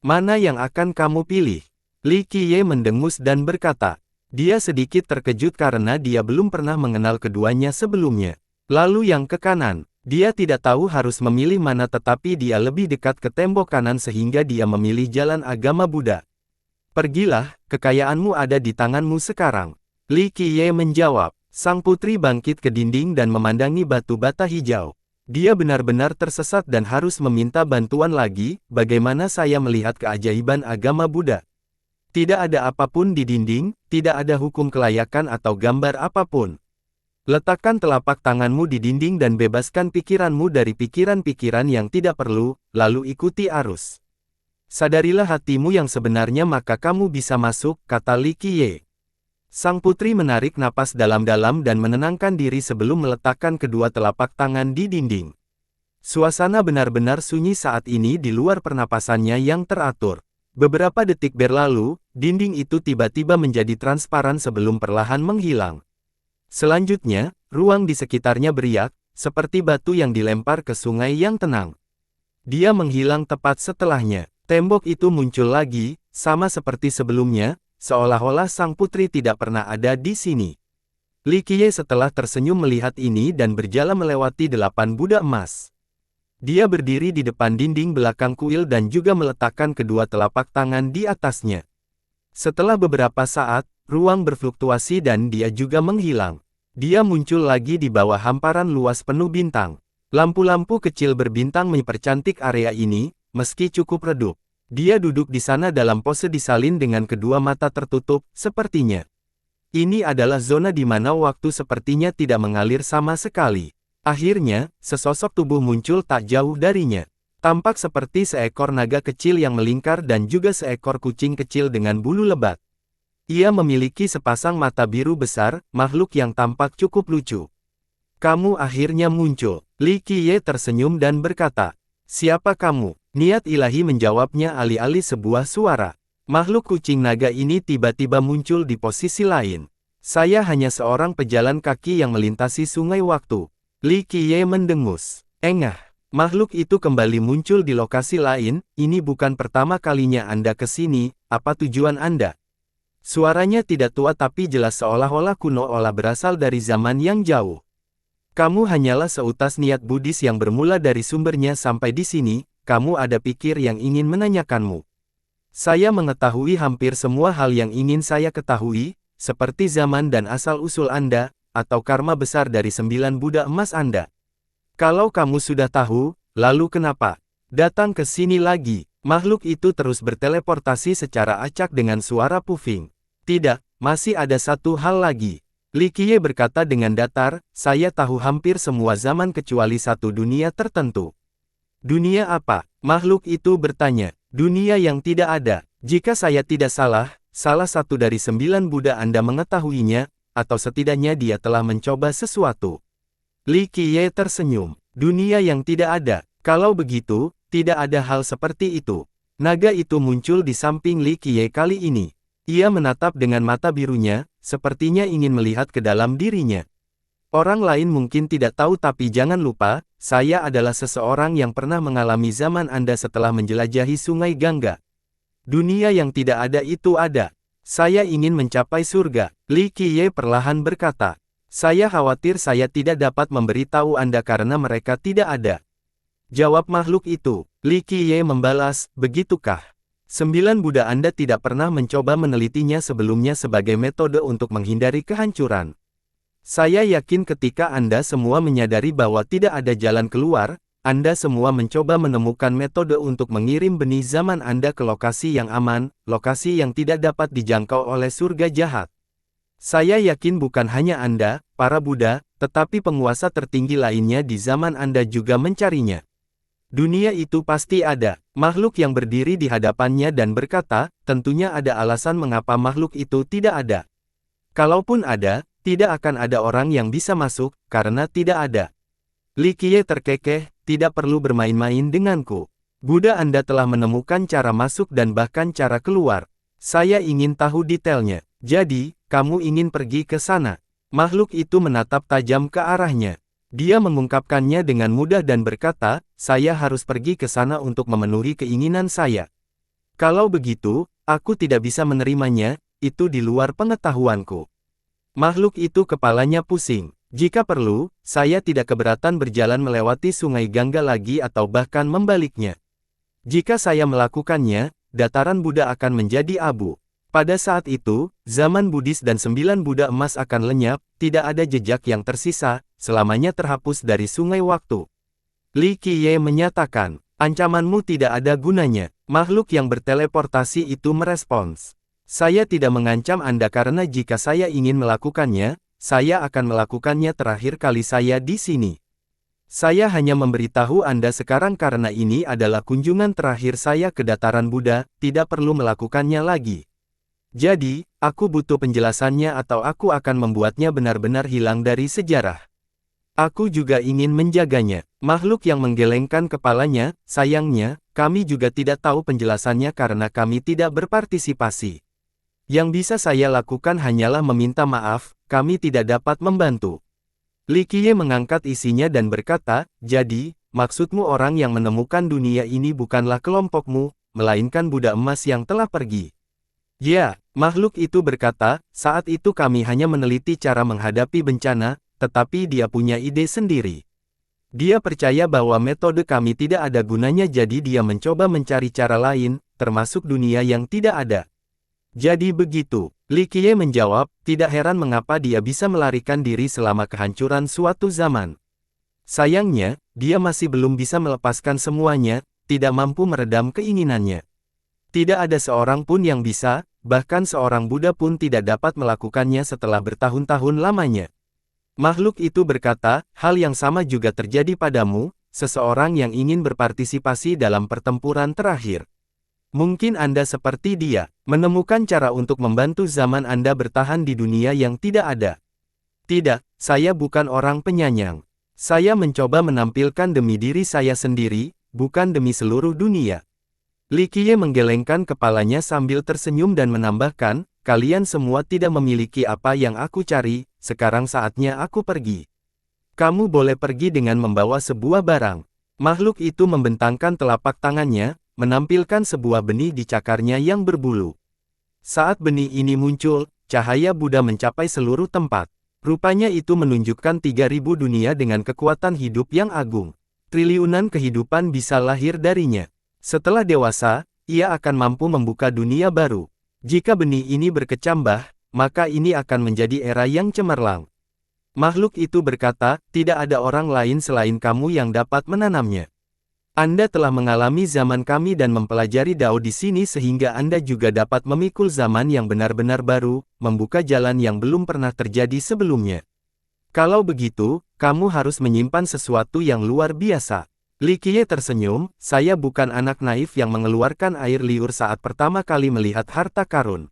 Mana yang akan kamu pilih? Li Qiye mendengus dan berkata, dia sedikit terkejut karena dia belum pernah mengenal keduanya sebelumnya. Lalu yang ke kanan, dia tidak tahu harus memilih mana tetapi dia lebih dekat ke tembok kanan sehingga dia memilih jalan agama Buddha. Pergilah, kekayaanmu ada di tanganmu sekarang. Li Qiye menjawab. Sang putri bangkit ke dinding dan memandangi batu bata hijau. Dia benar-benar tersesat dan harus meminta bantuan lagi, bagaimana saya melihat keajaiban agama Buddha. Tidak ada apapun di dinding, tidak ada hukum kelayakan atau gambar apapun. Letakkan telapak tanganmu di dinding dan bebaskan pikiranmu dari pikiran-pikiran yang tidak perlu, lalu ikuti arus. Sadarilah hatimu yang sebenarnya maka kamu bisa masuk, kata Li Qiye. Sang putri menarik napas dalam-dalam dan menenangkan diri sebelum meletakkan kedua telapak tangan di dinding. Suasana benar-benar sunyi saat ini di luar pernapasannya yang teratur. Beberapa detik berlalu, dinding itu tiba-tiba menjadi transparan sebelum perlahan menghilang. Selanjutnya, ruang di sekitarnya beriak, seperti batu yang dilempar ke sungai yang tenang. Dia menghilang tepat setelahnya. Tembok itu muncul lagi, sama seperti sebelumnya, seolah-olah sang putri tidak pernah ada di sini. Li Qiye setelah tersenyum melihat ini dan berjalan melewati 8 Buddha emas. Dia berdiri di depan dinding belakang kuil dan juga meletakkan kedua telapak tangan di atasnya. Setelah beberapa saat, ruang berfluktuasi dan dia juga menghilang. Dia muncul lagi di bawah hamparan luas penuh bintang. Lampu-lampu kecil berbintang mempercantik area ini, meski cukup redup. Dia duduk di sana dalam pose disalin dengan kedua mata tertutup, sepertinya. Ini adalah zona di mana waktu sepertinya tidak mengalir sama sekali. Akhirnya, sesosok tubuh muncul tak jauh darinya. Tampak seperti seekor naga kecil yang melingkar dan juga seekor kucing kecil dengan bulu lebat. Ia memiliki sepasang mata biru besar, makhluk yang tampak cukup lucu. Kamu akhirnya muncul. Li Qiye tersenyum dan berkata, "Siapa kamu?" Niat ilahi menjawabnya alih-alih sebuah suara. Makhluk kucing naga ini tiba-tiba muncul di posisi lain. Saya hanya seorang pejalan kaki yang melintasi sungai waktu. Li Qiye mendengus. Engah. Makhluk itu kembali muncul di lokasi lain. Ini bukan pertama kalinya Anda ke sini. Apa tujuan Anda? Suaranya tidak tua tapi jelas seolah-olah kuno olah berasal dari zaman yang jauh. Kamu hanyalah seutas niat Buddhis yang bermula dari sumbernya sampai di sini. Kamu ada pikir yang ingin menanyakanmu. Saya mengetahui hampir semua hal yang ingin saya ketahui, seperti zaman dan asal-usul Anda, atau karma besar dari 9 Buddha emas Anda. Kalau kamu sudah tahu, lalu kenapa datang ke sini lagi? Makhluk itu terus berteleportasi secara acak dengan suara puffing. Tidak, masih ada satu hal lagi. Li Qiye berkata dengan datar, saya tahu hampir semua zaman kecuali satu dunia tertentu. Dunia apa? Makhluk itu bertanya. Dunia yang tidak ada. Jika saya tidak salah, salah satu dari 9 Buddha Anda mengetahuinya, atau setidaknya dia telah mencoba sesuatu. Li Qiye tersenyum. Dunia yang tidak ada. Kalau begitu, tidak ada hal seperti itu. Naga itu muncul di samping Li Qiye kali ini. Ia menatap dengan mata birunya, sepertinya ingin melihat ke dalam dirinya. Orang lain mungkin tidak tahu tapi jangan lupa, saya adalah seseorang yang pernah mengalami zaman Anda setelah menjelajahi sungai Gangga. Dunia yang tidak ada itu ada. Saya ingin mencapai surga. Li Qiye perlahan berkata. Saya khawatir saya tidak dapat memberitahu Anda karena mereka tidak ada. Jawab makhluk itu. Li Qiye membalas, begitukah? 9 Buddha Anda tidak pernah mencoba menelitinya sebelumnya sebagai metode untuk menghindari kehancuran. Saya yakin ketika Anda semua menyadari bahwa tidak ada jalan keluar, Anda semua mencoba menemukan metode untuk mengirim benih zaman Anda ke lokasi yang aman, lokasi yang tidak dapat dijangkau oleh surga jahat. Saya yakin bukan hanya Anda, para Buddha, tetapi penguasa tertinggi lainnya di zaman Anda juga mencarinya. Dunia itu pasti ada. Makhluk yang berdiri di hadapannya dan berkata, tentunya ada alasan mengapa makhluk itu tidak ada. Kalaupun ada, tidak akan ada orang yang bisa masuk, karena tidak ada. Li Qiye terkekeh, tidak perlu bermain-main denganku. Buddha Anda telah menemukan cara masuk dan bahkan cara keluar. Saya ingin tahu detailnya. Jadi, kamu ingin pergi ke sana. Makhluk itu menatap tajam ke arahnya. Dia mengungkapkannya dengan mudah dan berkata, saya harus pergi ke sana untuk memenuhi keinginan saya. Kalau begitu, aku tidak bisa menerimanya, itu di luar pengetahuanku. Makhluk itu kepalanya pusing. Jika perlu, saya tidak keberatan berjalan melewati sungai Gangga lagi atau bahkan membaliknya. Jika saya melakukannya, dataran Buddha akan menjadi abu. Pada saat itu, zaman Buddhis dan 9 Buddha emas akan lenyap, tidak ada jejak yang tersisa, selamanya terhapus dari sungai waktu. Li Qiye menyatakan, ancamanmu tidak ada gunanya. Makhluk yang berteleportasi itu merespons. Saya tidak mengancam Anda karena jika saya ingin melakukannya, saya akan melakukannya terakhir kali saya di sini. Saya hanya memberitahu Anda sekarang karena ini adalah kunjungan terakhir saya ke dataran Buddha, tidak perlu melakukannya lagi. Jadi, aku butuh penjelasannya atau aku akan membuatnya benar-benar hilang dari sejarah. Aku juga ingin menjaganya. Makhluk yang menggelengkan kepalanya, sayangnya, kami juga tidak tahu penjelasannya karena kami tidak berpartisipasi. Yang bisa saya lakukan hanyalah meminta maaf, kami tidak dapat membantu. Li Qiye mengangkat isinya dan berkata, jadi, maksudmu orang yang menemukan dunia ini bukanlah kelompokmu, melainkan Buddha emas yang telah pergi. Ya, makhluk itu berkata, saat itu kami hanya meneliti cara menghadapi bencana, tetapi dia punya ide sendiri. Dia percaya bahwa metode kami tidak ada gunanya jadi dia mencoba mencari cara lain, termasuk dunia yang tidak ada. Jadi begitu, Li Qiye menjawab, tidak heran mengapa dia bisa melarikan diri selama kehancuran suatu zaman. Sayangnya, dia masih belum bisa melepaskan semuanya, tidak mampu meredam keinginannya. Tidak ada seorang pun yang bisa, bahkan seorang Buddha pun tidak dapat melakukannya setelah bertahun-tahun lamanya. Makhluk itu berkata, hal yang sama juga terjadi padamu, seseorang yang ingin berpartisipasi dalam pertempuran terakhir. Mungkin Anda seperti dia, menemukan cara untuk membantu zaman Anda bertahan di dunia yang tidak ada. Tidak, saya bukan orang penyayang. Saya mencoba menampilkan demi diri saya sendiri, bukan demi seluruh dunia. Li Qiye menggelengkan kepalanya sambil tersenyum dan menambahkan, kalian semua tidak memiliki apa yang aku cari, sekarang saatnya aku pergi. Kamu boleh pergi dengan membawa sebuah barang. Makhluk itu membentangkan telapak tangannya, menampilkan sebuah benih di cakarnya yang berbulu. Saat benih ini muncul, cahaya Buddha mencapai seluruh tempat. Rupanya itu menunjukkan 3000 dunia dengan kekuatan hidup yang agung. Triliunan kehidupan bisa lahir darinya. Setelah dewasa, ia akan mampu membuka dunia baru. Jika benih ini berkecambah, maka ini akan menjadi era yang cemerlang. Makhluk itu berkata, tidak ada orang lain selain kamu yang dapat menanamnya. Anda telah mengalami zaman kami dan mempelajari Dao di sini sehingga Anda juga dapat memikul zaman yang benar-benar baru, membuka jalan yang belum pernah terjadi sebelumnya. Kalau begitu, kamu harus menyimpan sesuatu yang luar biasa. Li Qiye tersenyum, saya bukan anak naif yang mengeluarkan air liur saat pertama kali melihat harta karun.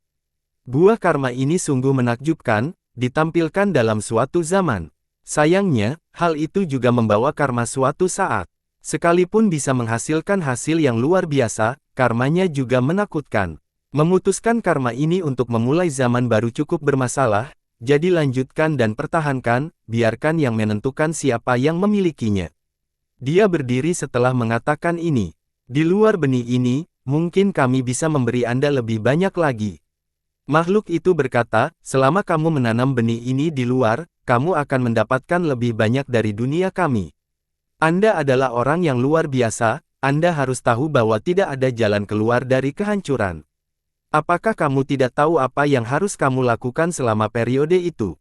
Buah karma ini sungguh menakjubkan, ditampilkan dalam suatu zaman. Sayangnya, hal itu juga membawa karma suatu saat. Sekalipun bisa menghasilkan hasil yang luar biasa, karmanya juga menakutkan. Memutuskan karma ini untuk memulai zaman baru cukup bermasalah, jadi lanjutkan dan pertahankan, biarkan yang menentukan siapa yang memilikinya. Dia berdiri setelah mengatakan ini. Di luar benih ini, mungkin kami bisa memberi Anda lebih banyak lagi. Makhluk itu berkata, selama kamu menanam benih ini di luar, kamu akan mendapatkan lebih banyak dari dunia kami. Anda adalah orang yang luar biasa, Anda harus tahu bahwa tidak ada jalan keluar dari kehancuran. Apakah kamu tidak tahu apa yang harus kamu lakukan selama periode itu?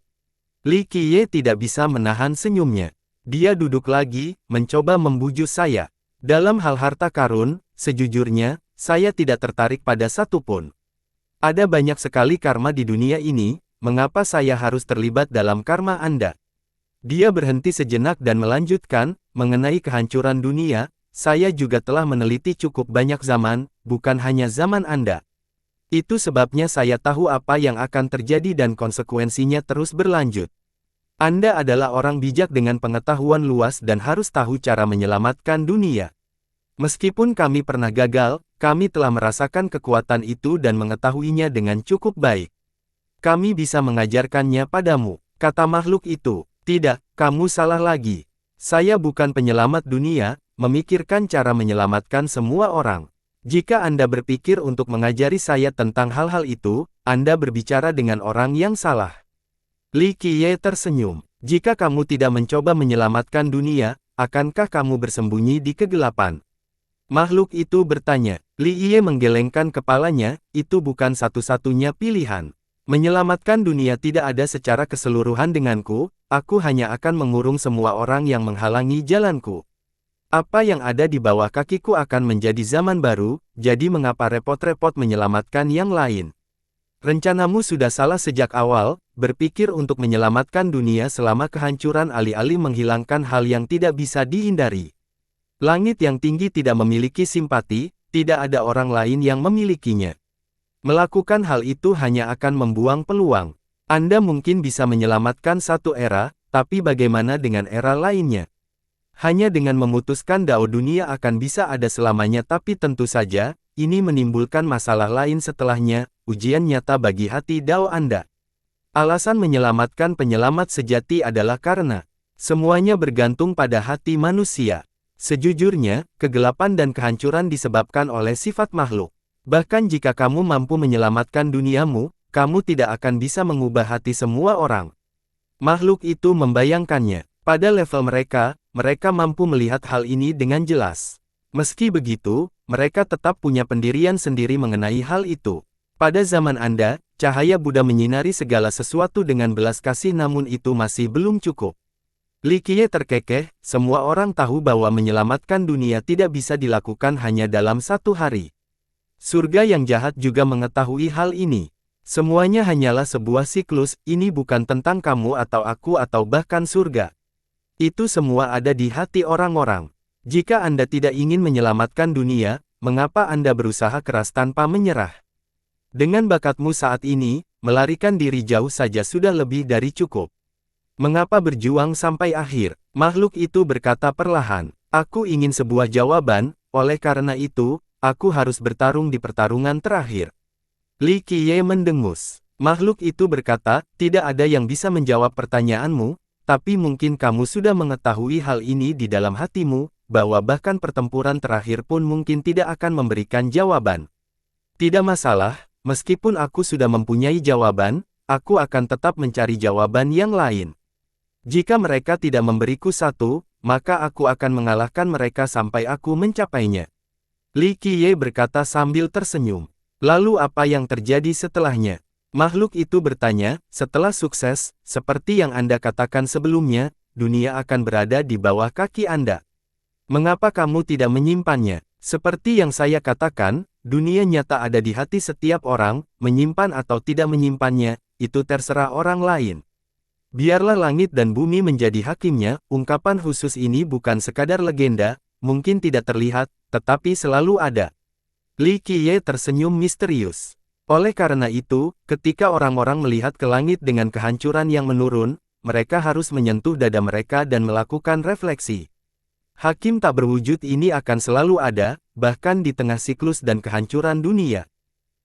Li Qiye tidak bisa menahan senyumnya. Dia duduk lagi, mencoba membujuk saya. Dalam hal harta karun, sejujurnya, saya tidak tertarik pada satu pun. Ada banyak sekali karma di dunia ini, mengapa saya harus terlibat dalam karma Anda? Dia berhenti sejenak dan melanjutkan, mengenai kehancuran dunia, saya juga telah meneliti cukup banyak zaman, bukan hanya zaman Anda. Itu sebabnya saya tahu apa yang akan terjadi dan konsekuensinya terus berlanjut. Anda adalah orang bijak dengan pengetahuan luas dan harus tahu cara menyelamatkan dunia. Meskipun kami pernah gagal, kami telah merasakan kekuatan itu dan mengetahuinya dengan cukup baik. Kami bisa mengajarkannya padamu, kata makhluk itu. Tidak, kamu salah lagi. Saya bukan penyelamat dunia, memikirkan cara menyelamatkan semua orang. Jika Anda berpikir untuk mengajari saya tentang hal-hal itu, Anda berbicara dengan orang yang salah. Li Qiye tersenyum. Jika kamu tidak mencoba menyelamatkan dunia, akankah kamu bersembunyi di kegelapan? Makhluk itu bertanya. Li Qiye menggelengkan kepalanya, itu bukan satu-satunya pilihan. Menyelamatkan dunia tidak ada secara keseluruhan denganku, aku hanya akan mengurung semua orang yang menghalangi jalanku. Apa yang ada di bawah kakiku akan menjadi zaman baru, jadi mengapa repot-repot menyelamatkan yang lain? Rencanamu sudah salah sejak awal, berpikir untuk menyelamatkan dunia selama kehancuran alih-alih menghilangkan hal yang tidak bisa dihindari. Langit yang tinggi tidak memiliki simpati, tidak ada orang lain yang memilikinya. Melakukan hal itu hanya akan membuang peluang. Anda mungkin bisa menyelamatkan satu era, tapi bagaimana dengan era lainnya? Hanya dengan memutuskan Dao dunia akan bisa ada selamanya, tapi tentu saja, ini menimbulkan masalah lain setelahnya, ujian nyata bagi hati Dao Anda. Alasan menyelamatkan penyelamat sejati adalah karena semuanya bergantung pada hati manusia. Sejujurnya, kegelapan dan kehancuran disebabkan oleh sifat makhluk. Bahkan jika kamu mampu menyelamatkan duniamu, kamu tidak akan bisa mengubah hati semua orang. Makhluk itu membayangkannya. Pada level mereka, mereka mampu melihat hal ini dengan jelas. Meski begitu, mereka tetap punya pendirian sendiri mengenai hal itu. Pada zaman Anda, cahaya Buddha menyinari segala sesuatu dengan belas kasih, namun itu masih belum cukup. Li Qiye terkekeh, semua orang tahu bahwa menyelamatkan dunia tidak bisa dilakukan hanya dalam satu hari. Surga yang jahat juga mengetahui hal ini. Semuanya hanyalah sebuah siklus, ini bukan tentang kamu atau aku atau bahkan surga. Itu semua ada di hati orang-orang. Jika Anda tidak ingin menyelamatkan dunia, mengapa Anda berusaha keras tanpa menyerah? Dengan bakatmu saat ini, melarikan diri jauh saja sudah lebih dari cukup. Mengapa berjuang sampai akhir? Makhluk itu berkata perlahan. Aku ingin sebuah jawaban, oleh karena itu, aku harus bertarung di pertarungan terakhir. Li Qiye mendengus. Makhluk itu berkata, tidak ada yang bisa menjawab pertanyaanmu, tapi mungkin kamu sudah mengetahui hal ini di dalam hatimu, bahwa bahkan pertempuran terakhir pun mungkin tidak akan memberikan jawaban. Tidak masalah, meskipun aku sudah mempunyai jawaban, aku akan tetap mencari jawaban yang lain. Jika mereka tidak memberiku satu, maka aku akan mengalahkan mereka sampai aku mencapainya. Li Qiye berkata sambil tersenyum. Lalu apa yang terjadi setelahnya? Makhluk itu bertanya, setelah sukses, seperti yang Anda katakan sebelumnya, dunia akan berada di bawah kaki Anda. Mengapa kamu tidak menyimpannya? Seperti yang saya katakan, dunia nyata ada di hati setiap orang, menyimpan atau tidak menyimpannya, itu terserah orang lain. Biarlah langit dan bumi menjadi hakimnya, ungkapan khusus ini bukan sekadar legenda, mungkin tidak terlihat, tetapi selalu ada. Li Qiye tersenyum misterius. Oleh karena itu, ketika orang-orang melihat ke langit dengan kehancuran yang menurun, mereka harus menyentuh dada mereka dan melakukan refleksi. Hakim tak berwujud ini akan selalu ada, bahkan di tengah siklus dan kehancuran dunia.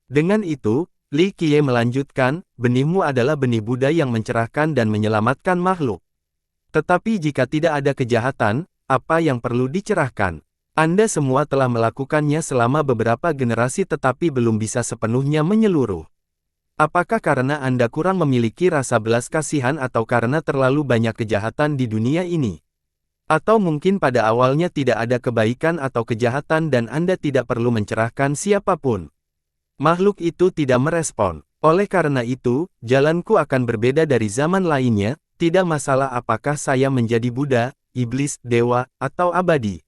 Dengan itu, Li Qiye melanjutkan, benihmu adalah benih Buddha yang mencerahkan dan menyelamatkan makhluk. Tetapi jika tidak ada kejahatan, apa yang perlu dicerahkan? Anda semua telah melakukannya selama beberapa generasi tetapi belum bisa sepenuhnya menyeluruh. Apakah karena Anda kurang memiliki rasa belas kasihan atau karena terlalu banyak kejahatan di dunia ini? Atau mungkin pada awalnya tidak ada kebaikan atau kejahatan dan Anda tidak perlu mencerahkan siapapun? Makhluk itu tidak merespon. Oleh karena itu, jalanku akan berbeda dari zaman lainnya, tidak masalah apakah saya menjadi Buddha, iblis, dewa, atau abadi.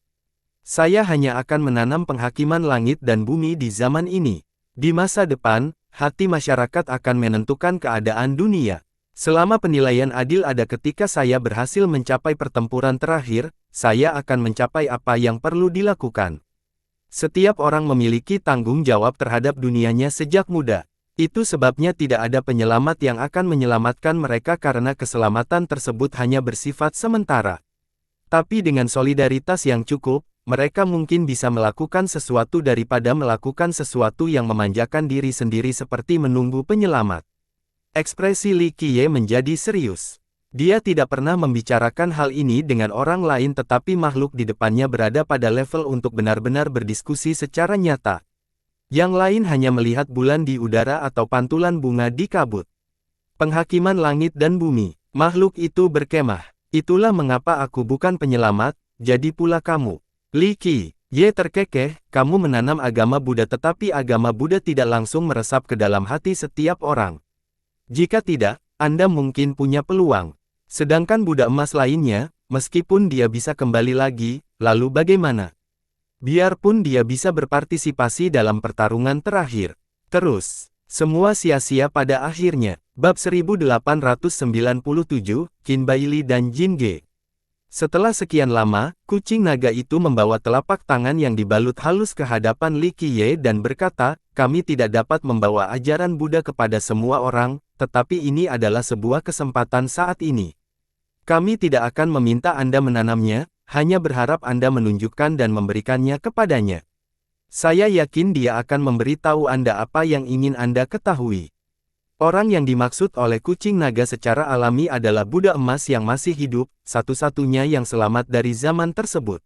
Saya hanya akan menanam penghakiman langit dan bumi di zaman ini. Di masa depan, hati masyarakat akan menentukan keadaan dunia. Selama penilaian adil ada ketika saya berhasil mencapai pertempuran terakhir, saya akan mencapai apa yang perlu dilakukan. Setiap orang memiliki tanggung jawab terhadap dunianya sejak muda. Itu sebabnya tidak ada penyelamat yang akan menyelamatkan mereka karena keselamatan tersebut hanya bersifat sementara. Tapi dengan solidaritas yang cukup, mereka mungkin bisa melakukan sesuatu daripada melakukan sesuatu yang memanjakan diri sendiri seperti menunggu penyelamat. Ekspresi Li Qiye menjadi serius. Dia tidak pernah membicarakan hal ini dengan orang lain tetapi makhluk di depannya berada pada level untuk benar-benar berdiskusi secara nyata. Yang lain hanya melihat bulan di udara atau pantulan bunga di kabut. Penghakiman langit dan bumi, makhluk itu berkemah. Itulah mengapa aku bukan penyelamat, jadi pula kamu. Li Qiye terkekeh, kamu menanam agama Buddha tetapi agama Buddha tidak langsung meresap ke dalam hati setiap orang. Jika tidak, Anda mungkin punya peluang. Sedangkan Buddha emas lainnya, meskipun dia bisa kembali lagi, lalu bagaimana? Biarpun dia bisa berpartisipasi dalam pertarungan terakhir. Terus, semua sia-sia pada akhirnya. Bab 1897, Qin Baili dan Jin Ge. Setelah sekian lama, kucing naga itu membawa telapak tangan yang dibalut halus ke hadapan Li Qiye dan berkata, kami tidak dapat membawa ajaran Buddha kepada semua orang, tetapi ini adalah sebuah kesempatan saat ini. Kami tidak akan meminta Anda menanamnya, hanya berharap Anda menunjukkan dan memberikannya kepadanya. Saya yakin dia akan memberitahu Anda apa yang ingin Anda ketahui. Orang yang dimaksud oleh kucing naga secara alami adalah Buddha emas yang masih hidup, satu-satunya yang selamat dari zaman tersebut.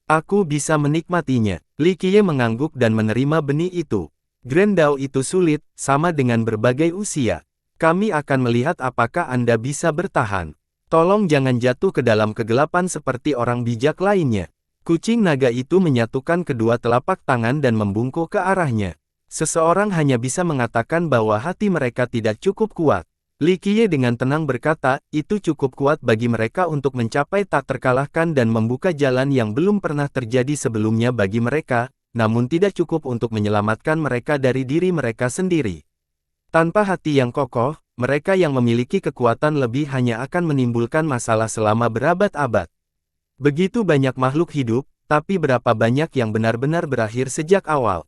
Aku bisa menikmatinya. Li Qiye mengangguk dan menerima benih itu. Grand Dao itu sulit, sama dengan berbagai usia. Kami akan melihat apakah Anda bisa bertahan. Tolong jangan jatuh ke dalam kegelapan seperti orang bijak lainnya. Kucing naga itu menyatukan kedua telapak tangan dan membungkuk ke arahnya. Seseorang hanya bisa mengatakan bahwa hati mereka tidak cukup kuat. Li Qiye dengan tenang berkata, itu cukup kuat bagi mereka untuk mencapai tak terkalahkan dan membuka jalan yang belum pernah terjadi sebelumnya bagi mereka, namun tidak cukup untuk menyelamatkan mereka dari diri mereka sendiri. Tanpa hati yang kokoh, mereka yang memiliki kekuatan lebih hanya akan menimbulkan masalah selama berabad-abad. Begitu banyak makhluk hidup, tapi berapa banyak yang benar-benar berakhir sejak awal.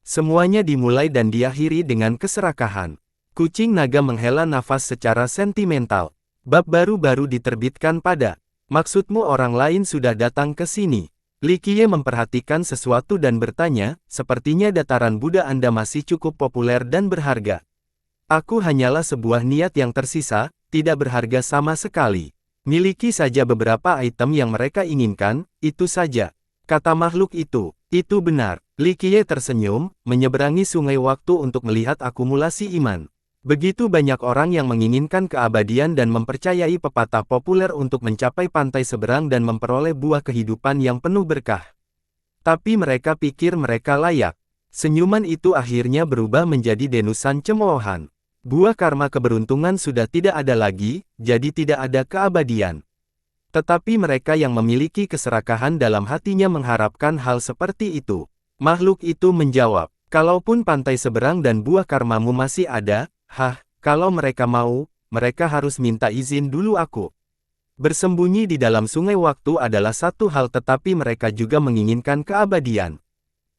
Semuanya dimulai dan diakhiri dengan keserakahan. Kucing naga menghela nafas secara sentimental. Bab baru-baru diterbitkan pada. Maksudmu orang lain sudah datang ke sini. Li Qiye memperhatikan sesuatu dan bertanya, sepertinya dataran Buddha Anda masih cukup populer dan berharga. Aku hanyalah sebuah niat yang tersisa, tidak berharga sama sekali. Miliki saja beberapa item yang mereka inginkan, itu saja. Kata makhluk itu benar. Li Qiye tersenyum, menyeberangi sungai waktu untuk melihat akumulasi iman. Begitu banyak orang yang menginginkan keabadian dan mempercayai pepatah populer untuk mencapai pantai seberang dan memperoleh buah kehidupan yang penuh berkah. Tapi mereka pikir mereka layak. Senyuman itu akhirnya berubah menjadi denusan cemoohan. Buah karma keberuntungan sudah tidak ada lagi, jadi tidak ada keabadian. Tetapi mereka yang memiliki keserakahan dalam hatinya mengharapkan hal seperti itu. Makhluk itu menjawab, kalaupun pantai seberang dan buah karmamu masih ada, kalau mereka mau, mereka harus minta izin dulu aku. Bersembunyi di dalam sungai waktu adalah satu hal tetapi mereka juga menginginkan keabadian.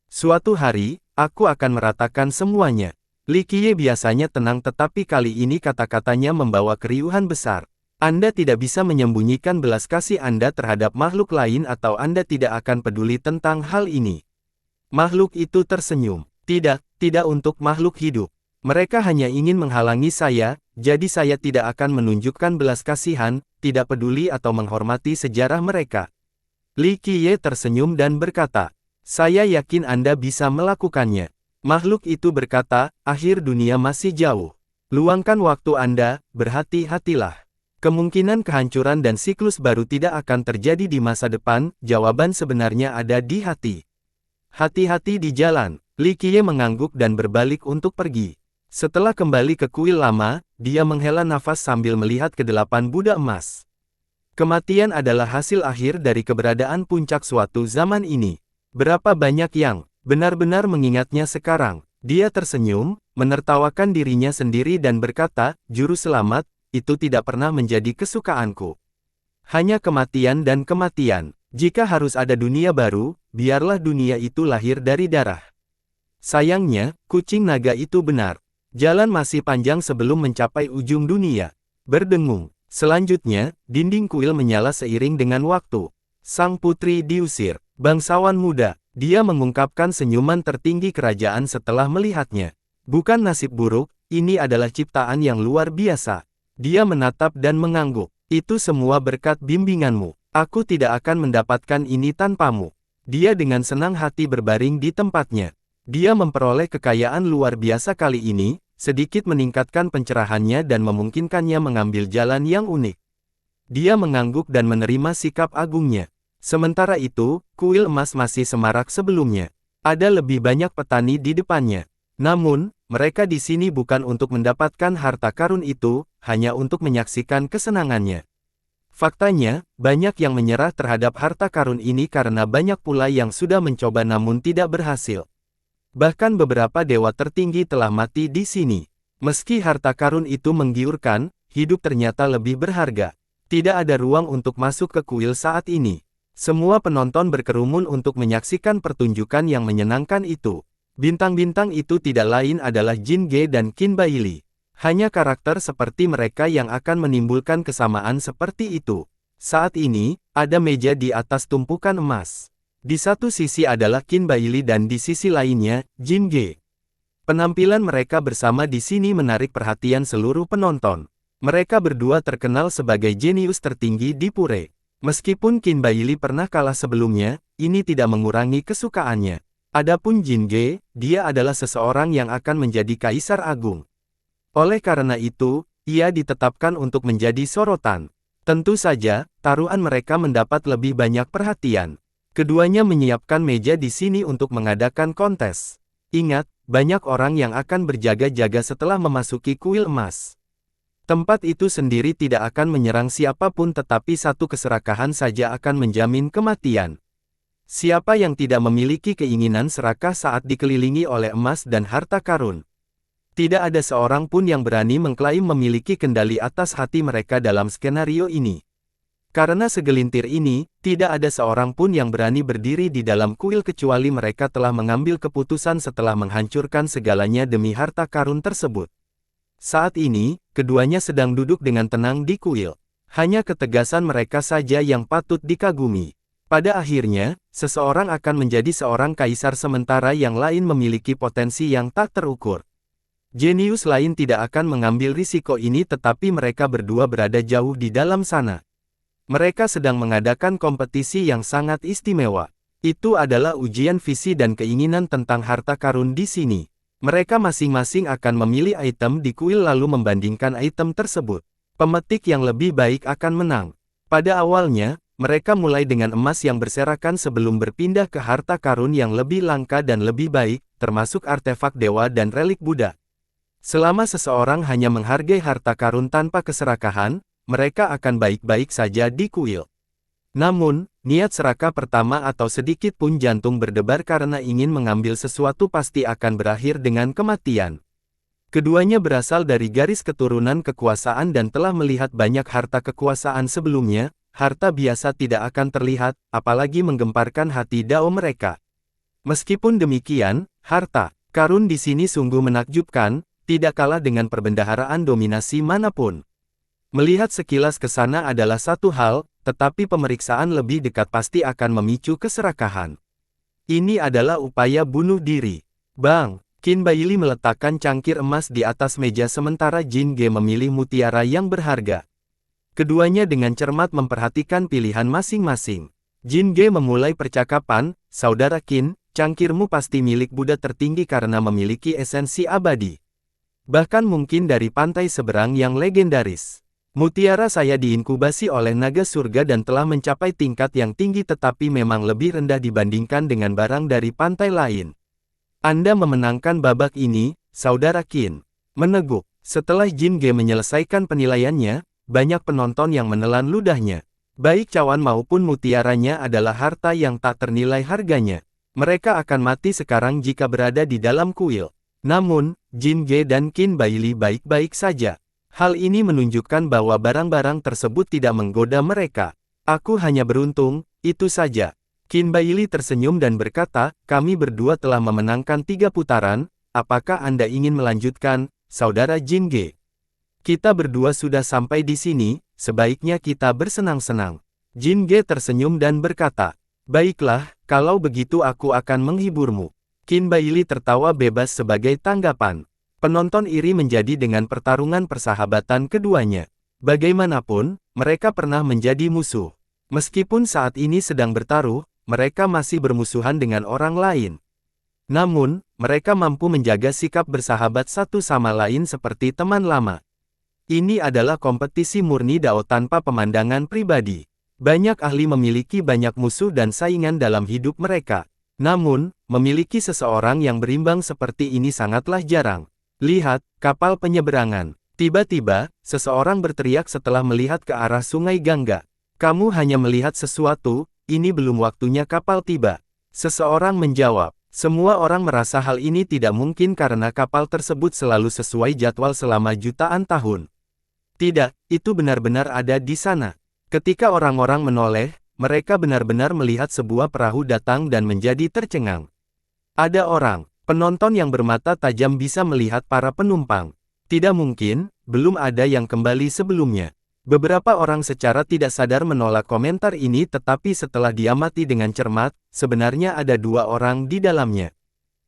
Suatu hari, aku akan meratakan semuanya. Li Qiye biasanya tenang tetapi kali ini kata-katanya membawa keriuhan besar. Anda tidak bisa menyembunyikan belas kasih Anda terhadap makhluk lain atau Anda tidak akan peduli tentang hal ini. Makhluk itu tersenyum. Tidak untuk makhluk hidup. Mereka hanya ingin menghalangi saya, jadi saya tidak akan menunjukkan belas kasihan, tidak peduli atau menghormati sejarah mereka. Li Qiye tersenyum dan berkata, saya yakin Anda bisa melakukannya. Makhluk itu berkata, akhir dunia masih jauh. Luangkan waktu Anda, berhati-hatilah. Kemungkinan kehancuran dan siklus baru tidak akan terjadi di masa depan, jawaban sebenarnya ada di hati. Hati-hati di jalan. Li Qiye mengangguk dan berbalik untuk pergi. Setelah kembali ke kuil lama, dia menghela nafas sambil melihat ke-8 Buddha emas. Kematian adalah hasil akhir dari keberadaan puncak suatu zaman ini. Berapa banyak yang benar-benar mengingatnya sekarang? Dia tersenyum, menertawakan dirinya sendiri dan berkata, juru selamat, itu tidak pernah menjadi kesukaanku. Hanya kematian dan kematian. Jika harus ada dunia baru, biarlah dunia itu lahir dari darah. Sayangnya, kucing naga itu benar. Jalan masih panjang sebelum mencapai ujung dunia. Berdengung. Selanjutnya, dinding kuil menyala seiring dengan waktu. Sang putri diusir. Bangsawan muda. Dia mengungkapkan senyuman tertinggi kerajaan setelah melihatnya. Bukan nasib buruk, ini adalah ciptaan yang luar biasa. Dia menatap dan mengangguk. Itu semua berkat bimbinganmu. Aku tidak akan mendapatkan ini tanpamu. Dia dengan senang hati berbaring di tempatnya. Dia memperoleh kekayaan luar biasa kali ini, sedikit meningkatkan pencerahannya dan memungkinkannya mengambil jalan yang unik. Dia mengangguk dan menerima sikap agungnya. Sementara itu, kuil emas masih semarak sebelumnya. Ada lebih banyak petani di depannya. Namun, mereka di sini bukan untuk mendapatkan harta karun itu, hanya untuk menyaksikan kesenangannya. Faktanya, banyak yang menyerah terhadap harta karun ini karena banyak pula yang sudah mencoba namun tidak berhasil. Bahkan beberapa dewa tertinggi telah mati di sini. Meski harta karun itu menggiurkan, hidup ternyata lebih berharga. Tidak ada ruang untuk masuk ke kuil saat ini. Semua penonton berkerumun untuk menyaksikan pertunjukan yang menyenangkan itu. Bintang-bintang itu tidak lain adalah Jin Ge dan Qin Baili. Hanya karakter seperti mereka yang akan menimbulkan kesamaan seperti itu. Saat ini, ada meja di atas tumpukan emas. Di satu sisi adalah Qin Baili dan di sisi lainnya, Jin Ge. Penampilan mereka bersama di sini menarik perhatian seluruh penonton. Mereka berdua terkenal sebagai jenius tertinggi di Pure. Meskipun Qin Baili pernah kalah sebelumnya, ini tidak mengurangi kesukaannya. Adapun Jin Ge, dia adalah seseorang yang akan menjadi kaisar agung. Oleh karena itu, ia ditetapkan untuk menjadi sorotan. Tentu saja, taruhan mereka mendapat lebih banyak perhatian. Keduanya menyiapkan meja di sini untuk mengadakan kontes. Ingat, banyak orang yang akan berjaga-jaga setelah memasuki kuil emas. Tempat itu sendiri tidak akan menyerang siapapun tetapi satu keserakahan saja akan menjamin kematian. Siapa yang tidak memiliki keinginan serakah saat dikelilingi oleh emas dan harta karun? Tidak ada seorang pun yang berani mengklaim memiliki kendali atas hati mereka dalam skenario ini. Karena segelintir ini, tidak ada seorang pun yang berani berdiri di dalam kuil kecuali mereka telah mengambil keputusan setelah menghancurkan segalanya demi harta karun tersebut. Saat ini, keduanya sedang duduk dengan tenang di kuil. Hanya ketegasan mereka saja yang patut dikagumi. Pada akhirnya, seseorang akan menjadi seorang kaisar sementara yang lain memiliki potensi yang tak terukur. Jenius lain tidak akan mengambil risiko ini tetapi mereka berdua berada jauh di dalam sana. Mereka sedang mengadakan kompetisi yang sangat istimewa. Itu adalah ujian visi dan keinginan tentang harta karun di sini. Mereka masing-masing akan memilih item di kuil lalu membandingkan item tersebut. Pemetik yang lebih baik akan menang. Pada awalnya, mereka mulai dengan emas yang berserakan sebelum berpindah ke harta karun yang lebih langka dan lebih baik, termasuk artefak dewa dan relik Buddha. Selama seseorang hanya menghargai harta karun tanpa keserakahan, mereka akan baik-baik saja di kuil. Namun, niat serakah pertama atau sedikit pun jantung berdebar karena ingin mengambil sesuatu pasti akan berakhir dengan kematian. Keduanya berasal dari garis keturunan kekuasaan dan telah melihat banyak harta kekuasaan sebelumnya. Harta biasa tidak akan terlihat, apalagi menggemparkan hati dao mereka. Meskipun demikian, harta karun di sini sungguh menakjubkan, tidak kalah dengan perbendaharaan dominasi manapun. Melihat sekilas ke sana adalah satu hal, tetapi pemeriksaan lebih dekat pasti akan memicu keserakahan. Ini adalah upaya bunuh diri. Bang, Qin Baili meletakkan cangkir emas di atas meja sementara Jin Ge memilih mutiara yang berharga. Keduanya dengan cermat memperhatikan pilihan masing-masing. Jin Ge memulai percakapan, "Saudara Qin, cangkirmu pasti milik Buddha tertinggi karena memiliki esensi abadi. Bahkan mungkin dari pantai seberang yang legendaris. Mutiara saya diinkubasi oleh naga surga dan telah mencapai tingkat yang tinggi tetapi memang lebih rendah dibandingkan dengan barang dari pantai lain. Anda memenangkan babak ini, Saudara Qin." Meneguk. Setelah Jin Ge menyelesaikan penilaiannya, banyak penonton yang menelan ludahnya. Baik cawan maupun mutiaranya adalah harta yang tak ternilai harganya. Mereka akan mati sekarang jika berada di dalam kuil. Namun, Jin Ge dan Qin Baili baik-baik saja. Hal ini menunjukkan bahwa barang-barang tersebut tidak menggoda mereka. "Aku hanya beruntung, itu saja." Qin Baili tersenyum dan berkata, "Kami berdua telah memenangkan 3 putaran, apakah Anda ingin melanjutkan, Saudara Jin Ge? Kita berdua sudah sampai di sini, sebaiknya kita bersenang-senang." Jin Ge tersenyum dan berkata, "Baiklah, kalau begitu aku akan menghiburmu." Qin Baili tertawa bebas sebagai tanggapan. Penonton iri menjadi dengan pertarungan persahabatan keduanya. Bagaimanapun, mereka pernah menjadi musuh. Meskipun saat ini sedang bertaruh, mereka masih bermusuhan dengan orang lain. Namun, mereka mampu menjaga sikap bersahabat satu sama lain seperti teman lama. Ini adalah kompetisi murni dao tanpa pemandangan pribadi. Banyak ahli memiliki banyak musuh dan saingan dalam hidup mereka. Namun, memiliki seseorang yang berimbang seperti ini sangatlah jarang. Lihat, kapal penyeberangan. Tiba-tiba, seseorang berteriak setelah melihat ke arah sungai Gangga. "Kamu hanya melihat sesuatu, ini belum waktunya kapal tiba." Seseorang menjawab. Semua orang merasa hal ini tidak mungkin karena kapal tersebut selalu sesuai jadwal selama jutaan tahun. Tidak, itu benar-benar ada di sana. Ketika orang-orang menoleh, mereka benar-benar melihat sebuah perahu datang dan menjadi tercengang. Ada orang. Penonton yang bermata tajam bisa melihat para penumpang. Tidak mungkin, belum ada yang kembali sebelumnya. Beberapa orang secara tidak sadar menolak komentar ini tetapi setelah diamati dengan cermat, sebenarnya ada 2 orang di dalamnya.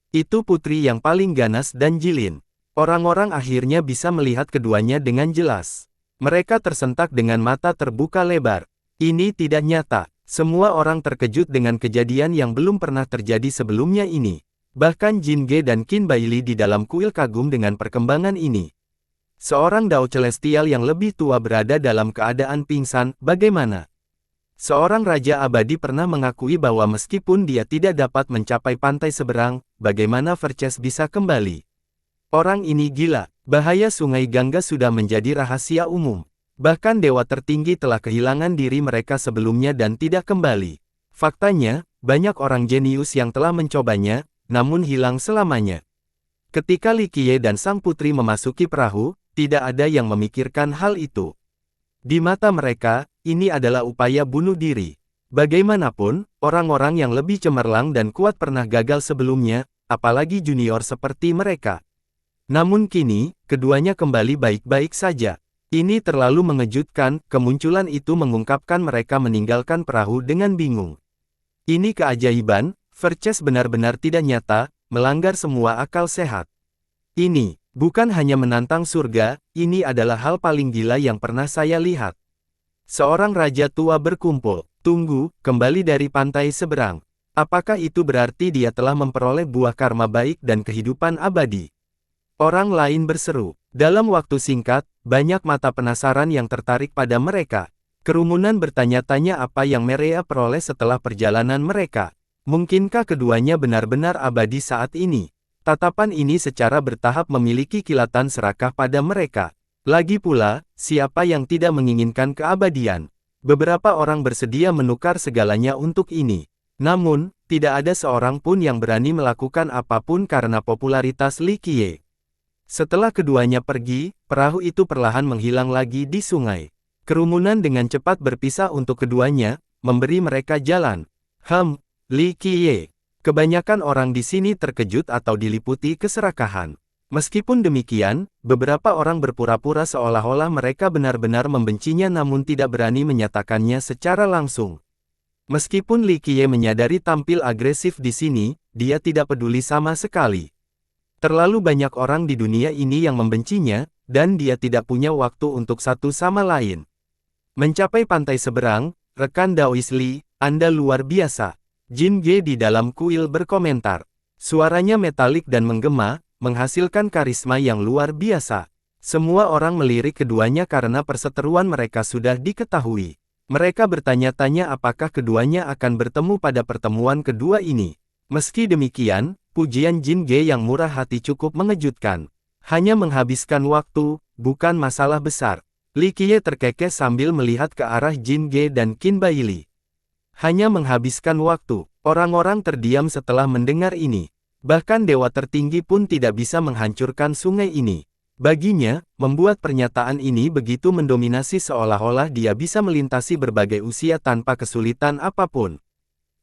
Itu putri yang paling ganas dan jilin. Orang-orang akhirnya bisa melihat keduanya dengan jelas. Mereka tersentak dengan mata terbuka lebar. Ini tidak nyata. Semua orang terkejut dengan kejadian yang belum pernah terjadi sebelumnya ini. Bahkan Jin Ge dan Qin Baili di dalam kuil kagum dengan perkembangan ini. Seorang dao celestial yang lebih tua berada dalam keadaan pingsan, bagaimana? Seorang raja abadi pernah mengakui bahwa meskipun dia tidak dapat mencapai pantai seberang, bagaimana Verces bisa kembali? Orang ini gila. Bahaya Sungai Gangga sudah menjadi rahasia umum. Bahkan dewa tertinggi telah kehilangan diri mereka sebelumnya dan tidak kembali. Faktanya, banyak orang jenius yang telah mencobanya, namun hilang selamanya. Ketika Li Qiye dan sang putri memasuki perahu, tidak ada yang memikirkan hal itu. Di mata mereka, ini adalah upaya bunuh diri. Bagaimanapun, orang-orang yang lebih cemerlang dan kuat pernah gagal sebelumnya, apalagi junior seperti mereka. Namun kini, keduanya kembali baik-baik saja. Ini terlalu mengejutkan, kemunculan itu mengungkapkan mereka meninggalkan perahu dengan bingung. Ini keajaiban, Verces benar-benar tidak nyata, melanggar semua akal sehat. Ini, bukan hanya menantang surga, ini adalah hal paling gila yang pernah saya lihat. Seorang raja tua berkumpul, tunggu, kembali dari pantai seberang. Apakah itu berarti dia telah memperoleh buah karma baik dan kehidupan abadi? Orang lain berseru. Dalam waktu singkat, banyak mata penasaran yang tertarik pada mereka. Kerumunan bertanya-tanya apa yang mereka peroleh setelah perjalanan mereka. Mungkinkah keduanya benar-benar abadi saat ini? Tatapan ini secara bertahap memiliki kilatan serakah pada mereka. Lagi pula, siapa yang tidak menginginkan keabadian? Beberapa orang bersedia menukar segalanya untuk ini. Namun, tidak ada seorang pun yang berani melakukan apapun karena popularitas Li Qiye. Setelah keduanya pergi, perahu itu perlahan menghilang lagi di sungai. Kerumunan dengan cepat berpisah untuk keduanya, memberi mereka jalan. Li Qiye. Kebanyakan orang di sini terkejut atau diliputi keserakahan. Meskipun demikian, beberapa orang berpura-pura seolah-olah mereka benar-benar membencinya namun tidak berani menyatakannya secara langsung. Meskipun Li Qiye menyadari tampil agresif di sini, dia tidak peduli sama sekali. Terlalu banyak orang di dunia ini yang membencinya, dan dia tidak punya waktu untuk satu sama lain. Mencapai pantai seberang, rekan Daois Li, Anda luar biasa. Jin Ge di dalam kuil berkomentar. Suaranya metalik dan menggema, menghasilkan karisma yang luar biasa. Semua orang melirik keduanya karena perseteruan mereka sudah diketahui. Mereka bertanya-tanya apakah keduanya akan bertemu pada pertemuan kedua ini. Meski demikian, pujian Jin Ge yang murah hati cukup mengejutkan. Hanya menghabiskan waktu, bukan masalah besar. Li Qiye terkekeh sambil melihat ke arah Jin Ge dan Qin Baili. Hanya menghabiskan waktu, orang-orang terdiam setelah mendengar ini. Bahkan dewa tertinggi pun tidak bisa menghancurkan sungai ini. Baginya, membuat pernyataan ini begitu mendominasi seolah-olah dia bisa melintasi berbagai usia tanpa kesulitan apapun.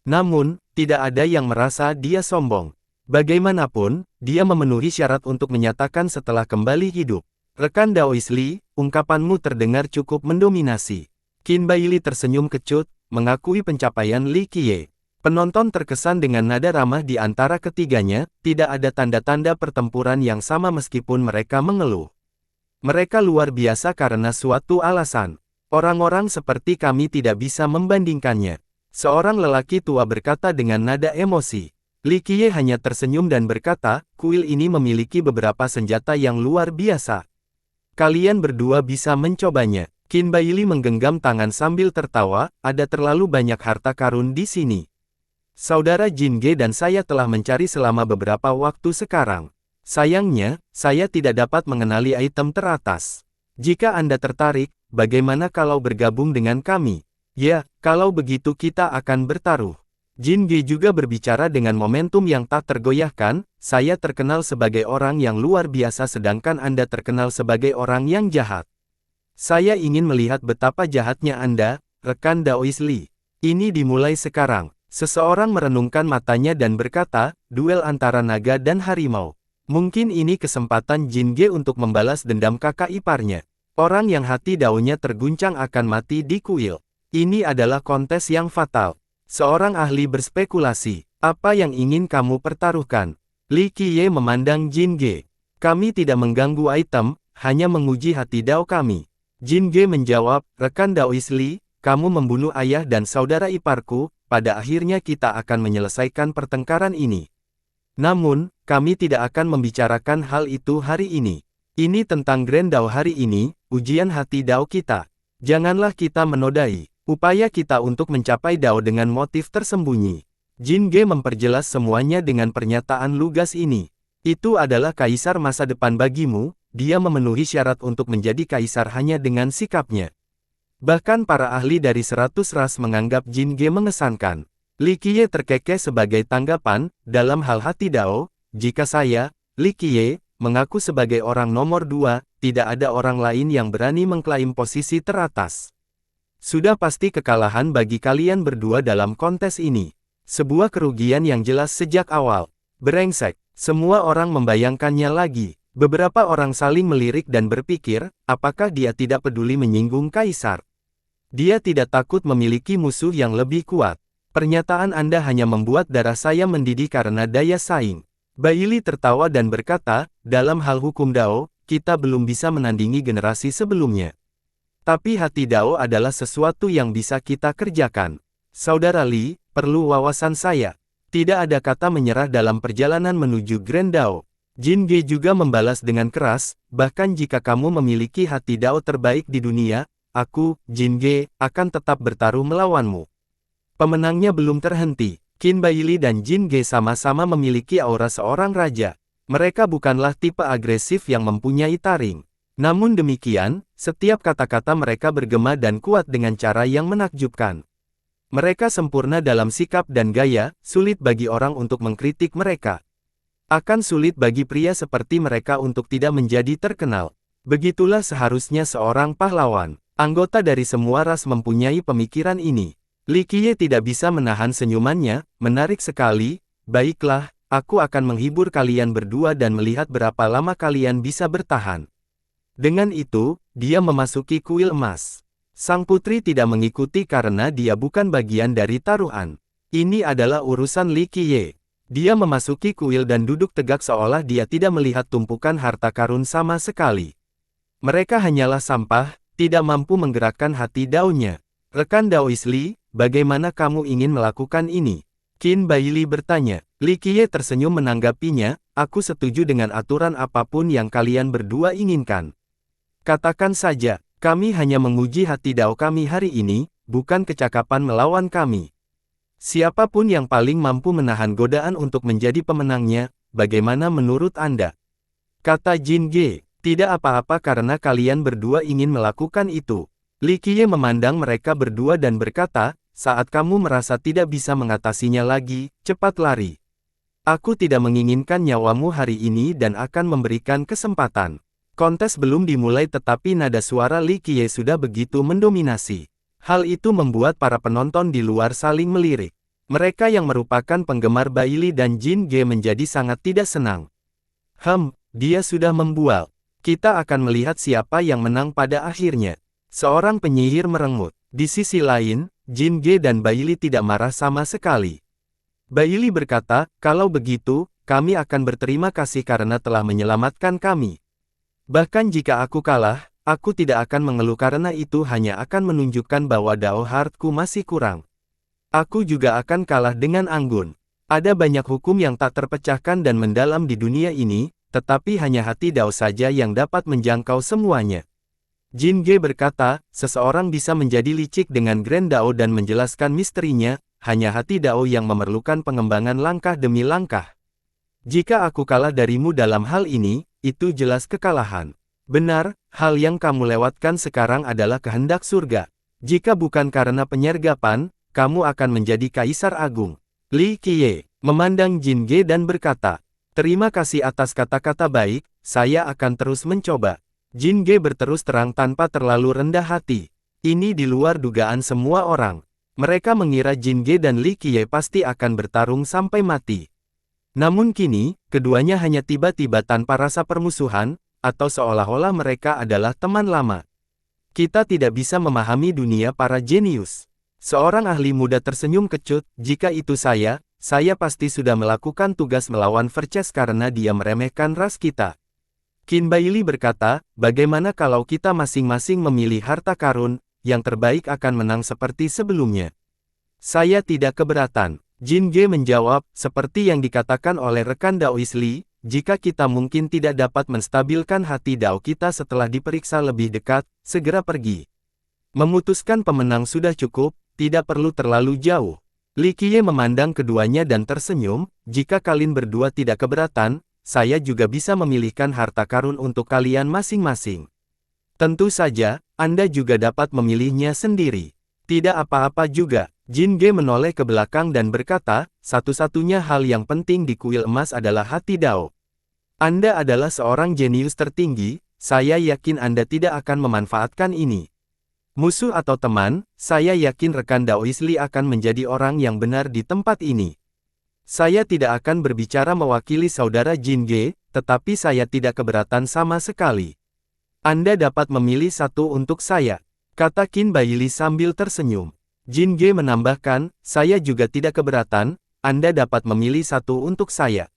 Namun, tidak ada yang merasa dia sombong. Bagaimanapun, dia memenuhi syarat untuk menyatakan setelah kembali hidup. Rekan Daois Li, ungkapanmu terdengar cukup mendominasi. Qin Baili tersenyum kecut, mengakui pencapaian Li Qiye. Penonton terkesan dengan nada ramah di antara ketiganya, tidak ada tanda-tanda pertempuran yang sama meskipun mereka mengeluh. Mereka luar biasa karena suatu alasan. Orang-orang seperti kami tidak bisa membandingkannya. Seorang lelaki tua berkata dengan nada emosi. Li Qiye hanya tersenyum dan berkata, kuil ini memiliki beberapa senjata yang luar biasa. Kalian berdua bisa mencobanya. Qin Baili menggenggam tangan sambil tertawa, ada terlalu banyak harta karun di sini. Saudara Jin Ge dan saya telah mencari selama beberapa waktu sekarang. Sayangnya, saya tidak dapat mengenali item teratas. Jika Anda tertarik, bagaimana kalau bergabung dengan kami? Ya, kalau begitu kita akan bertaruh. Jin Ge juga berbicara dengan momentum yang tak tergoyahkan, saya terkenal sebagai orang yang luar biasa sedangkan Anda terkenal sebagai orang yang jahat. Saya ingin melihat betapa jahatnya Anda, rekan Daois Li. Ini dimulai sekarang. Seseorang merenungkan matanya dan berkata, duel antara naga dan harimau. Mungkin ini kesempatan Jin Ge untuk membalas dendam kakak iparnya. Orang yang hati daunnya terguncang akan mati di kuil. Ini adalah kontes yang fatal. Seorang ahli berspekulasi. Apa yang ingin kamu pertaruhkan? Li Qiye memandang Jin Ge. Kami tidak mengganggu item, hanya menguji hati dao kami. Jin Ge menjawab, rekan Daois Li, kamu membunuh ayah dan saudara iparku. Pada akhirnya kita akan menyelesaikan pertengkaran ini. Namun, kami tidak akan membicarakan hal itu hari ini. Ini tentang Grand Dao hari ini, ujian hati Dao kita. Janganlah kita menodai upaya kita untuk mencapai Dao dengan motif tersembunyi. Jin Ge memperjelas semuanya dengan pernyataan lugas ini. Itu adalah kaisar masa depan bagimu, dia memenuhi syarat untuk menjadi kaisar hanya dengan sikapnya. Bahkan para ahli dari 100 ras menganggap Jin Ge mengesankan. Li Qiye terkekeh sebagai tanggapan, dalam hal hati Dao, jika saya, Li Qiye, mengaku sebagai orang nomor 2, tidak ada orang lain yang berani mengklaim posisi teratas. Sudah pasti kekalahan bagi kalian berdua dalam kontes ini. Sebuah kerugian yang jelas sejak awal. Brengsek, semua orang membayangkannya lagi. Beberapa orang saling melirik dan berpikir, apakah dia tidak peduli menyinggung kaisar? Dia tidak takut memiliki musuh yang lebih kuat. Pernyataan Anda hanya membuat darah saya mendidih karena daya saing. Baili tertawa dan berkata, dalam hal hukum Dao, kita belum bisa menandingi generasi sebelumnya. Tapi hati Dao adalah sesuatu yang bisa kita kerjakan. Saudara Li, perlu wawasan saya. Tidak ada kata menyerah dalam perjalanan menuju Grand Dao. Jin Ge juga membalas dengan keras, bahkan jika kamu memiliki hati Dao terbaik di dunia, aku, Jin Ge, akan tetap bertaruh melawanmu. Pemenangnya belum terhenti. Qin Baili dan Jin Ge sama-sama memiliki aura seorang raja. Mereka bukanlah tipe agresif yang mempunyai taring. Namun demikian, setiap kata-kata mereka bergema dan kuat dengan cara yang menakjubkan. Mereka sempurna dalam sikap dan gaya, sulit bagi orang untuk mengkritik mereka. Akan sulit bagi pria seperti mereka untuk tidak menjadi terkenal. Begitulah seharusnya seorang pahlawan. Anggota dari semua ras mempunyai pemikiran ini. Li Qiye tidak bisa menahan senyumannya, menarik sekali. Baiklah, aku akan menghibur kalian berdua dan melihat berapa lama kalian bisa bertahan. Dengan itu, dia memasuki kuil emas. Sang putri tidak mengikuti karena dia bukan bagian dari taruhan. Ini adalah urusan Li Qiye. Dia memasuki kuil dan duduk tegak seolah dia tidak melihat tumpukan harta karun sama sekali. Mereka hanyalah sampah, tidak mampu menggerakkan hati Dao-nya. Rekan Daois Li, bagaimana kamu ingin melakukan ini? Qin Baili bertanya. Li Qiye tersenyum menanggapinya, aku setuju dengan aturan apapun yang kalian berdua inginkan. Katakan saja, kami hanya menguji hati Dao kami hari ini, bukan kecakapan melawan kami. Siapapun yang paling mampu menahan godaan untuk menjadi pemenangnya, bagaimana menurut Anda? Kata Jin Ge, tidak apa-apa karena kalian berdua ingin melakukan itu. Li Qiye memandang mereka berdua dan berkata, saat kamu merasa tidak bisa mengatasinya lagi, cepat lari. Aku tidak menginginkan nyawamu hari ini dan akan memberikan kesempatan. Kontes belum dimulai tetapi nada suara Li Qiye sudah begitu mendominasi. Hal itu membuat para penonton di luar saling melirik. Mereka yang merupakan penggemar Baili dan Jin Ge menjadi sangat tidak senang. Dia sudah membual. Kita akan melihat siapa yang menang pada akhirnya. Seorang penyihir merengut. Di sisi lain, Jin Ge dan Baili tidak marah sama sekali. Baili berkata, kalau begitu, kami akan berterima kasih karena telah menyelamatkan kami. Bahkan jika aku kalah, aku tidak akan mengeluh karena itu hanya akan menunjukkan bahwa Dao Heartku masih kurang. Aku juga akan kalah dengan anggun. Ada banyak hukum yang tak terpecahkan dan mendalam di dunia ini, tetapi hanya hati Dao saja yang dapat menjangkau semuanya. Jin Ge berkata, seseorang bisa menjadi licik dengan Grand Dao dan menjelaskan misterinya, hanya hati Dao yang memerlukan pengembangan langkah demi langkah. Jika aku kalah darimu dalam hal ini, itu jelas kekalahan. Benar, hal yang kamu lewatkan sekarang adalah kehendak surga. Jika bukan karena penyergapan, kamu akan menjadi kaisar agung. Li Qiye memandang Jin Ge dan berkata, terima kasih atas kata-kata baik, saya akan terus mencoba. Jin Ge berterus terang tanpa terlalu rendah hati. Ini di luar dugaan semua orang. Mereka mengira Jin Ge dan Li Qiye pasti akan bertarung sampai mati. Namun kini, keduanya hanya tiba-tiba tanpa rasa permusuhan, atau seolah-olah mereka adalah teman lama. Kita tidak bisa memahami dunia para jenius. Seorang ahli muda tersenyum kecut, jika itu saya pasti sudah melakukan tugas melawan Verces karena dia meremehkan ras kita. Qin Baili berkata, bagaimana kalau kita masing-masing memilih harta karun, yang terbaik akan menang seperti sebelumnya. Saya tidak keberatan. Jin Ge menjawab, seperti yang dikatakan oleh rekan Daois Li, jika kita mungkin tidak dapat menstabilkan hati Dao kita setelah diperiksa lebih dekat, segera pergi. Memutuskan pemenang sudah cukup, tidak perlu terlalu jauh. Li Qiye memandang keduanya dan tersenyum, jika kalian berdua tidak keberatan, saya juga bisa memilihkan harta karun untuk kalian masing-masing. Tentu saja, Anda juga dapat memilihnya sendiri. Tidak apa-apa juga. Jin Ge menoleh ke belakang dan berkata, satu-satunya hal yang penting di kuil emas adalah hati Dao. Anda adalah seorang jenius tertinggi, saya yakin Anda tidak akan memanfaatkan ini. Musuh atau teman, saya yakin rekan Daois Li akan menjadi orang yang benar di tempat ini. Saya tidak akan berbicara mewakili saudara Jin Ge, tetapi saya tidak keberatan sama sekali. Anda dapat memilih satu untuk saya, kata Qin Baili sambil tersenyum. Jin Ge menambahkan, saya juga tidak keberatan, Anda dapat memilih satu untuk saya.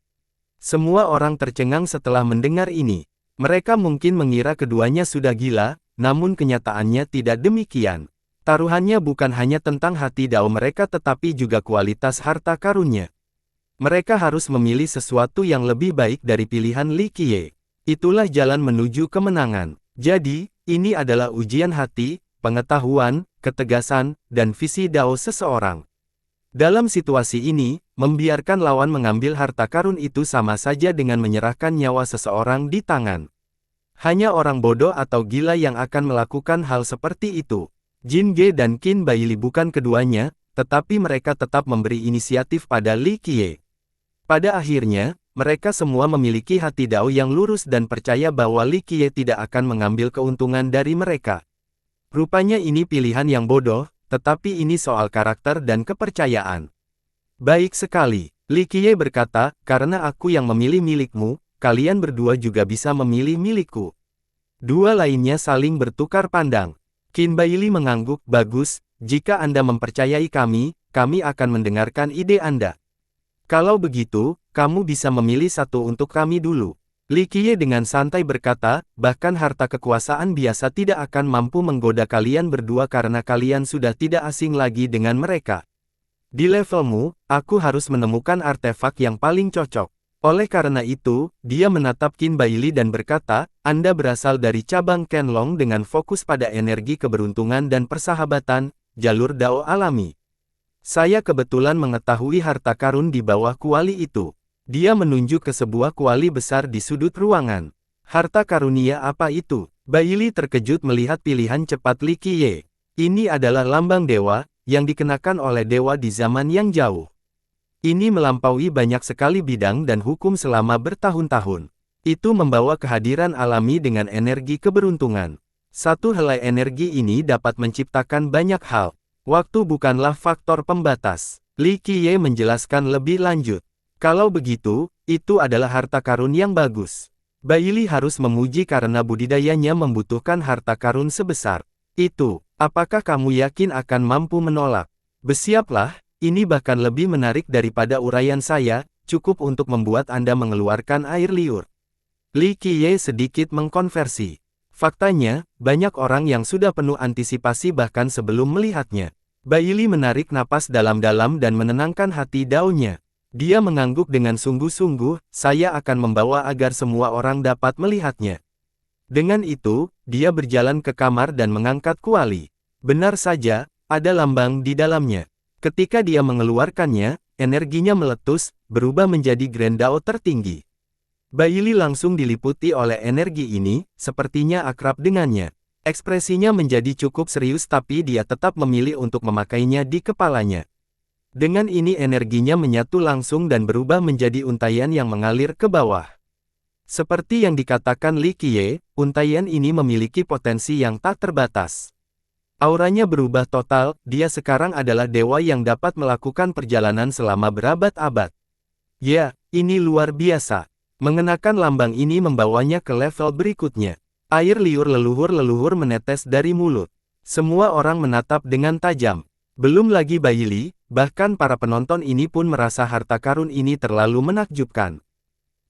Semua orang tercengang setelah mendengar ini. Mereka mungkin mengira keduanya sudah gila, namun kenyataannya tidak demikian. Taruhannya bukan hanya tentang hati Dao mereka tetapi juga kualitas harta karunnya. Mereka harus memilih sesuatu yang lebih baik dari pilihan Li Qiye. Itulah jalan menuju kemenangan. Jadi, ini adalah ujian hati, pengetahuan, ketegasan, dan visi Dao seseorang. Dalam situasi ini, membiarkan lawan mengambil harta karun itu sama saja dengan menyerahkan nyawa seseorang di tangan. Hanya orang bodoh atau gila yang akan melakukan hal seperti itu. Jin Ge dan Qin Baili bukan keduanya, tetapi mereka tetap memberi inisiatif pada Li Qiye. Pada akhirnya, mereka semua memiliki hati Dao yang lurus dan percaya bahwa Li Qiye tidak akan mengambil keuntungan dari mereka. Rupanya ini pilihan yang bodoh, tetapi ini soal karakter dan kepercayaan. Baik sekali, Li Qiye berkata, karena aku yang memilih milikmu, kalian berdua juga bisa memilih milikku. Dua lainnya saling bertukar pandang. Qin Baili mengangguk, bagus, jika Anda mempercayai kami akan mendengarkan ide Anda. Kalau begitu, kamu bisa memilih satu untuk kami dulu. Li Qiye dengan santai berkata, bahkan harta kekuasaan biasa tidak akan mampu menggoda kalian berdua karena kalian sudah tidak asing lagi dengan mereka. Di levelmu, aku harus menemukan artefak yang paling cocok. Oleh karena itu, dia menatap Qin Baili dan berkata, Anda berasal dari cabang Kenlong dengan fokus pada energi keberuntungan dan persahabatan, jalur Dao alami. Saya kebetulan mengetahui harta karun di bawah kuali itu. Dia menunjuk ke sebuah kuali besar di sudut ruangan. Harta karunia apa itu? Baili terkejut melihat pilihan cepat Li Qiye. Ini adalah lambang dewa, yang dikenakan oleh dewa di zaman yang jauh. Ini melampaui banyak sekali bidang dan hukum selama bertahun-tahun. Itu membawa kehadiran alami dengan energi keberuntungan. Satu helai energi ini dapat menciptakan banyak hal. Waktu bukanlah faktor pembatas. Li Qiye menjelaskan lebih lanjut. Kalau begitu, itu adalah harta karun yang bagus. Baili harus memuji karena budidayanya membutuhkan harta karun sebesar itu. Apakah kamu yakin akan mampu menolak? Bersiaplah. Ini bahkan lebih menarik daripada uraian saya, cukup untuk membuat Anda mengeluarkan air liur. Li Qiye sedikit mengkonversi. Faktanya, banyak orang yang sudah penuh antisipasi bahkan sebelum melihatnya. Baili menarik napas dalam-dalam dan menenangkan hati Dao-nya. Dia mengangguk dengan sungguh-sungguh, saya akan membawa agar semua orang dapat melihatnya. Dengan itu, dia berjalan ke kamar dan mengangkat kuali. Benar saja, ada lambang di dalamnya. Ketika dia mengeluarkannya, energinya meletus, berubah menjadi Grand Dao tertinggi. Baili langsung diliputi oleh energi ini, sepertinya akrab dengannya. Ekspresinya menjadi cukup serius tapi dia tetap memilih untuk memakainya di kepalanya. Dengan ini energinya menyatu langsung dan berubah menjadi untaian yang mengalir ke bawah. Seperti yang dikatakan Li Qiye, untaian ini memiliki potensi yang tak terbatas. Auranya berubah total, dia sekarang adalah dewa yang dapat melakukan perjalanan selama berabad-abad. Ya, ini luar biasa. Mengenakan lambang ini membawanya ke level berikutnya. Air liur leluhur-leluhur menetes dari mulut. Semua orang menatap dengan tajam. Belum lagi Baili, bahkan para penonton ini pun merasa harta karun ini terlalu menakjubkan.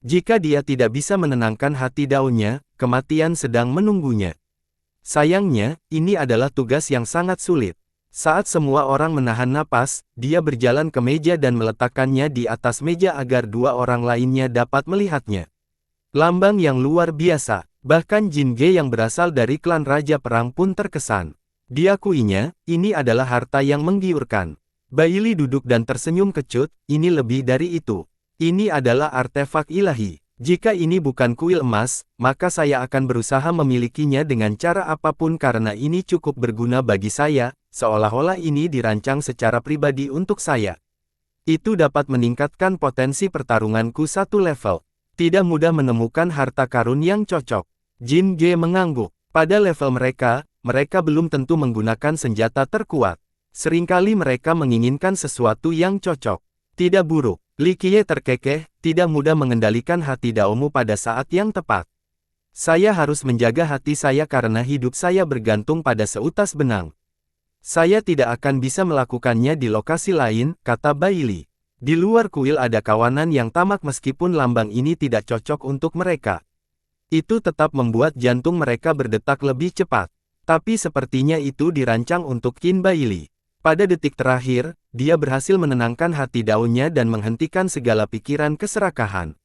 Jika dia tidak bisa menenangkan hati Dao-nya, kematian sedang menunggunya. Sayangnya, ini adalah tugas yang sangat sulit. Saat semua orang menahan napas, dia berjalan ke meja dan meletakkannya di atas meja agar dua orang lainnya dapat melihatnya. Lambang yang luar biasa, bahkan Jin Ge yang berasal dari klan Raja Perang pun terkesan. Diakuinya, ini adalah harta yang menggiurkan. Baili duduk dan tersenyum kecut, ini lebih dari itu. Ini adalah artefak ilahi. Jika ini bukan kuil emas, maka saya akan berusaha memilikinya dengan cara apapun karena ini cukup berguna bagi saya, seolah-olah ini dirancang secara pribadi untuk saya. Itu dapat meningkatkan potensi pertarunganku satu level. Tidak mudah menemukan harta karun yang cocok. Jin Ge mengangguk. Pada level mereka belum tentu menggunakan senjata terkuat. Seringkali mereka menginginkan sesuatu yang cocok. Tidak buruk. Li Qiye terkekeh, tidak mudah mengendalikan hati Daomu pada saat yang tepat. Saya harus menjaga hati saya karena hidup saya bergantung pada seutas benang. Saya tidak akan bisa melakukannya di lokasi lain, kata Bai Li. Di luar kuil ada kawanan yang tamak meskipun lambang ini tidak cocok untuk mereka. Itu tetap membuat jantung mereka berdetak lebih cepat. Tapi sepertinya itu dirancang untuk Qin Bai Li. Pada detik terakhir, dia berhasil menenangkan hati daunnya dan menghentikan segala pikiran keserakahan.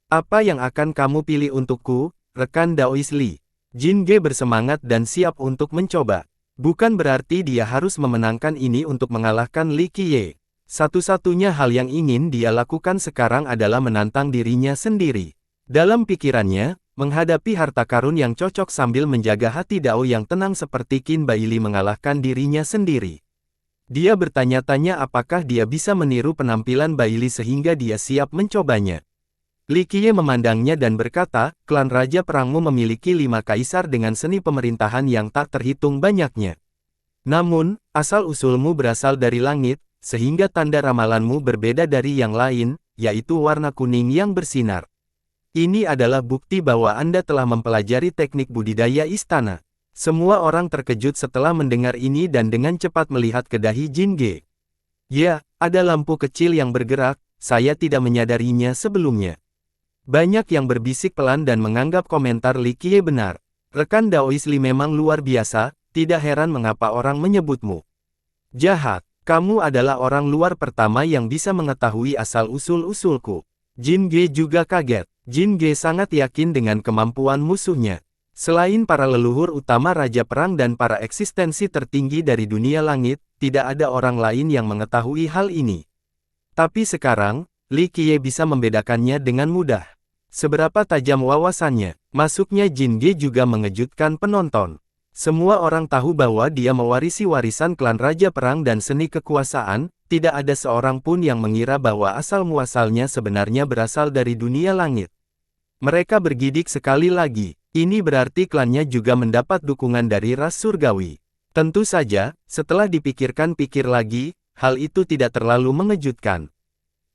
Apa yang akan kamu pilih untukku, rekan Daois Li? Jin Ge bersemangat dan siap untuk mencoba. Bukan berarti dia harus memenangkan ini untuk mengalahkan Li Qiye. Satu-satunya hal yang ingin dia lakukan sekarang adalah menantang dirinya sendiri. Dalam pikirannya, menghadapi harta karun yang cocok sambil menjaga hati Dao yang tenang seperti Qin Bai Li mengalahkan dirinya sendiri. Dia bertanya-tanya apakah dia bisa meniru penampilan Bai Li sehingga dia siap mencobanya. Li Qiye memandangnya dan berkata, klan Raja Perangmu memiliki 5 kaisar dengan seni pemerintahan yang tak terhitung banyaknya. Namun, asal-usulmu berasal dari langit, sehingga tanda ramalanmu berbeda dari yang lain, yaitu warna kuning yang bersinar. Ini adalah bukti bahwa Anda telah mempelajari teknik budidaya istana. Semua orang terkejut setelah mendengar ini dan dengan cepat melihat ke dahi Jin Ge. Ya, ada lampu kecil yang bergerak, saya tidak menyadarinya sebelumnya. Banyak yang berbisik pelan dan menganggap komentar Li Qiye benar. Rekan Daois Li memang luar biasa, tidak heran mengapa orang menyebutmu jahat. Kamu adalah orang luar pertama yang bisa mengetahui asal-usul-usulku. Jin Ge juga kaget. Jin Ge sangat yakin dengan kemampuan musuhnya. Selain para leluhur utama Raja Perang dan para eksistensi tertinggi dari dunia langit, tidak ada orang lain yang mengetahui hal ini. Tapi sekarang, Li Qiye bisa membedakannya dengan mudah. Seberapa tajam wawasannya, masuknya Jin Ge juga mengejutkan penonton. Semua orang tahu bahwa dia mewarisi warisan klan Raja Perang dan seni kekuasaan, tidak ada seorang pun yang mengira bahwa asal-muasalnya sebenarnya berasal dari dunia langit. Mereka bergidik sekali lagi. Ini berarti klannya juga mendapat dukungan dari ras surgawi. Tentu saja, setelah dipikirkan-pikir lagi, hal itu tidak terlalu mengejutkan.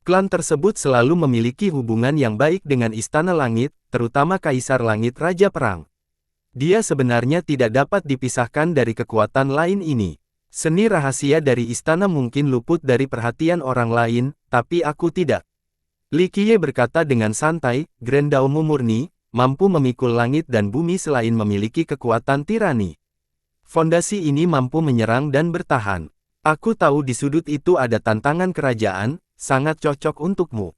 Klan tersebut selalu memiliki hubungan yang baik dengan Istana Langit, terutama Kaisar Langit Raja Perang. Dia sebenarnya tidak dapat dipisahkan dari kekuatan lain ini. Seni rahasia dari istana mungkin luput dari perhatian orang lain, tapi aku tidak. Li Qiye berkata dengan santai, Grand Daomu murni, mampu memikul langit dan bumi selain memiliki kekuatan tirani. Fondasi ini mampu menyerang dan bertahan. Aku tahu di sudut itu ada tantangan kerajaan, sangat cocok untukmu.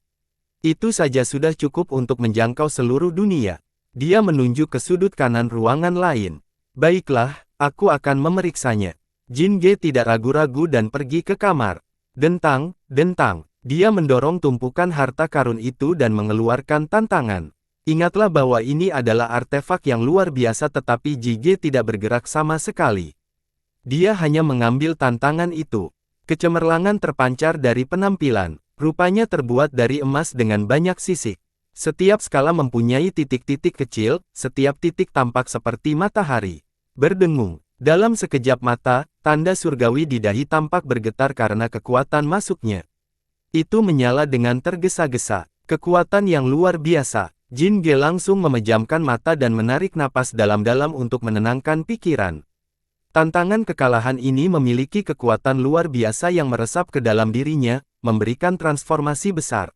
Itu saja sudah cukup untuk menjangkau seluruh dunia. Dia menunjuk ke sudut kanan ruangan lain. Baiklah, aku akan memeriksanya. Jin Ge tidak ragu-ragu dan pergi ke kamar. Dentang, dentang. Dia mendorong tumpukan harta karun itu dan mengeluarkan tantangan. Ingatlah bahwa ini adalah artefak yang luar biasa tetapi Jin Ge tidak bergerak sama sekali. Dia hanya mengambil tantangan itu. Kecemerlangan terpancar dari penampilan. Rupanya terbuat dari emas dengan banyak sisik. Setiap skala mempunyai titik-titik kecil, setiap titik tampak seperti matahari. Berdengung. Dalam sekejap mata, tanda surgawi di dahi tampak bergetar karena kekuatan masuknya. Itu menyala dengan tergesa-gesa. Kekuatan yang luar biasa. Jin Ge langsung memejamkan mata dan menarik napas dalam-dalam untuk menenangkan pikiran. Tantangan kekalahan ini memiliki kekuatan luar biasa yang meresap ke dalam dirinya, memberikan transformasi besar.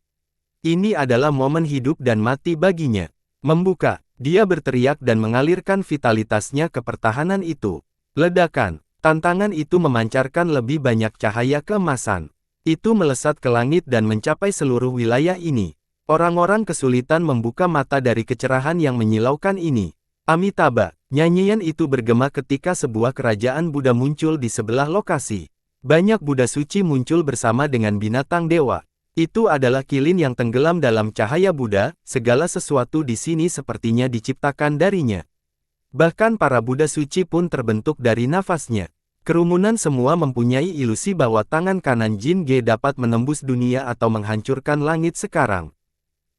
Ini adalah momen hidup dan mati baginya. Membuka, dia berteriak dan mengalirkan vitalitasnya ke pertahanan itu. Ledakan, tantangan itu memancarkan lebih banyak cahaya keemasan. Itu melesat ke langit dan mencapai seluruh wilayah ini. Orang-orang kesulitan membuka mata dari kecerahan yang menyilaukan ini. Amitabha, nyanyian itu bergema ketika sebuah kerajaan Buddha muncul di sebelah lokasi. Banyak Buddha suci muncul bersama dengan binatang dewa. Itu adalah kilin yang tenggelam dalam cahaya Buddha, segala sesuatu di sini sepertinya diciptakan darinya. Bahkan para Buddha suci pun terbentuk dari nafasnya. Kerumunan semua mempunyai ilusi bahwa tangan kanan Jin Ge dapat menembus dunia atau menghancurkan langit sekarang.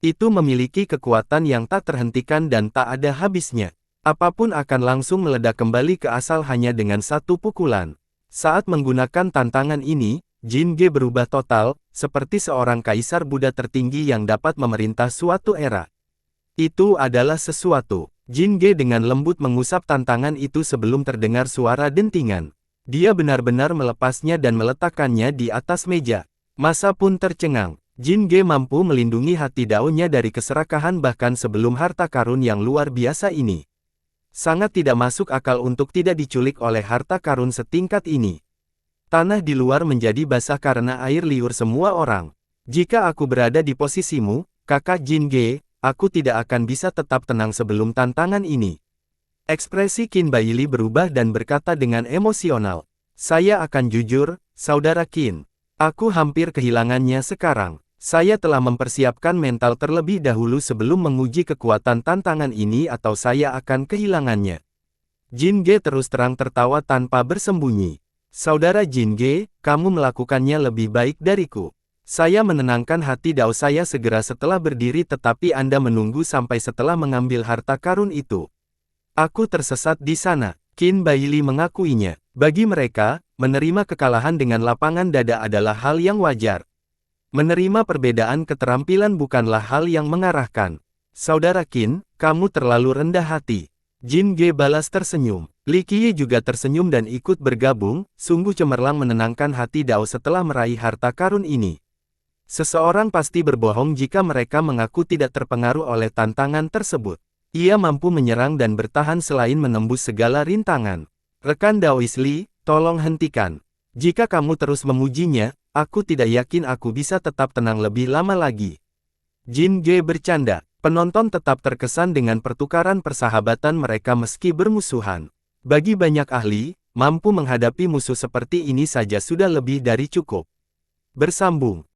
Itu memiliki kekuatan yang tak terhentikan dan tak ada habisnya. Apapun akan langsung meledak kembali ke asal hanya dengan satu pukulan. Saat menggunakan tantangan ini, Jin Ge berubah total, seperti seorang kaisar Buddha tertinggi yang dapat memerintah suatu era. Itu adalah sesuatu. Jin Ge dengan lembut mengusap tantangan itu sebelum terdengar suara dentingan. Dia benar-benar melepasnya dan meletakkannya di atas meja. Masa pun tercengang. Jin Ge mampu melindungi hati daunnya dari keserakahan bahkan sebelum harta karun yang luar biasa ini. Sangat tidak masuk akal untuk tidak diculik oleh harta karun setingkat ini. Tanah di luar menjadi basah karena air liur semua orang. Jika aku berada di posisimu, kakak Jin Ge, aku tidak akan bisa tetap tenang sebelum tantangan ini. Ekspresi Qin Baili berubah dan berkata dengan emosional. Saya akan jujur, saudara Qin. Aku hampir kehilangannya sekarang. Saya telah mempersiapkan mental terlebih dahulu sebelum menguji kekuatan tantangan ini atau saya akan kehilangannya. Jin Ge terus terang tertawa tanpa bersembunyi. Saudara Jin Ge, kamu melakukannya lebih baik dariku. Saya menenangkan hati Dao saya segera setelah berdiri tetapi Anda menunggu sampai setelah mengambil harta karun itu. Aku tersesat di sana, Qin Baili mengakuinya. Bagi mereka, menerima kekalahan dengan lapangan dada adalah hal yang wajar. Menerima perbedaan keterampilan bukanlah hal yang mengarahkan. Saudara Qin, kamu terlalu rendah hati. Jin Ge balas tersenyum. Li Qiyi juga tersenyum dan ikut bergabung, sungguh cemerlang menenangkan hati Dao setelah meraih harta karun ini. Seseorang pasti berbohong jika mereka mengaku tidak terpengaruh oleh tantangan tersebut. Ia mampu menyerang dan bertahan selain menembus segala rintangan. Rekan Daois Li, tolong hentikan. Jika kamu terus memujinya, aku tidak yakin aku bisa tetap tenang lebih lama lagi. Jin Ge bercanda. Penonton tetap terkesan dengan pertukaran persahabatan mereka meski bermusuhan. Bagi banyak ahli, mampu menghadapi musuh seperti ini saja sudah lebih dari cukup. Bersambung.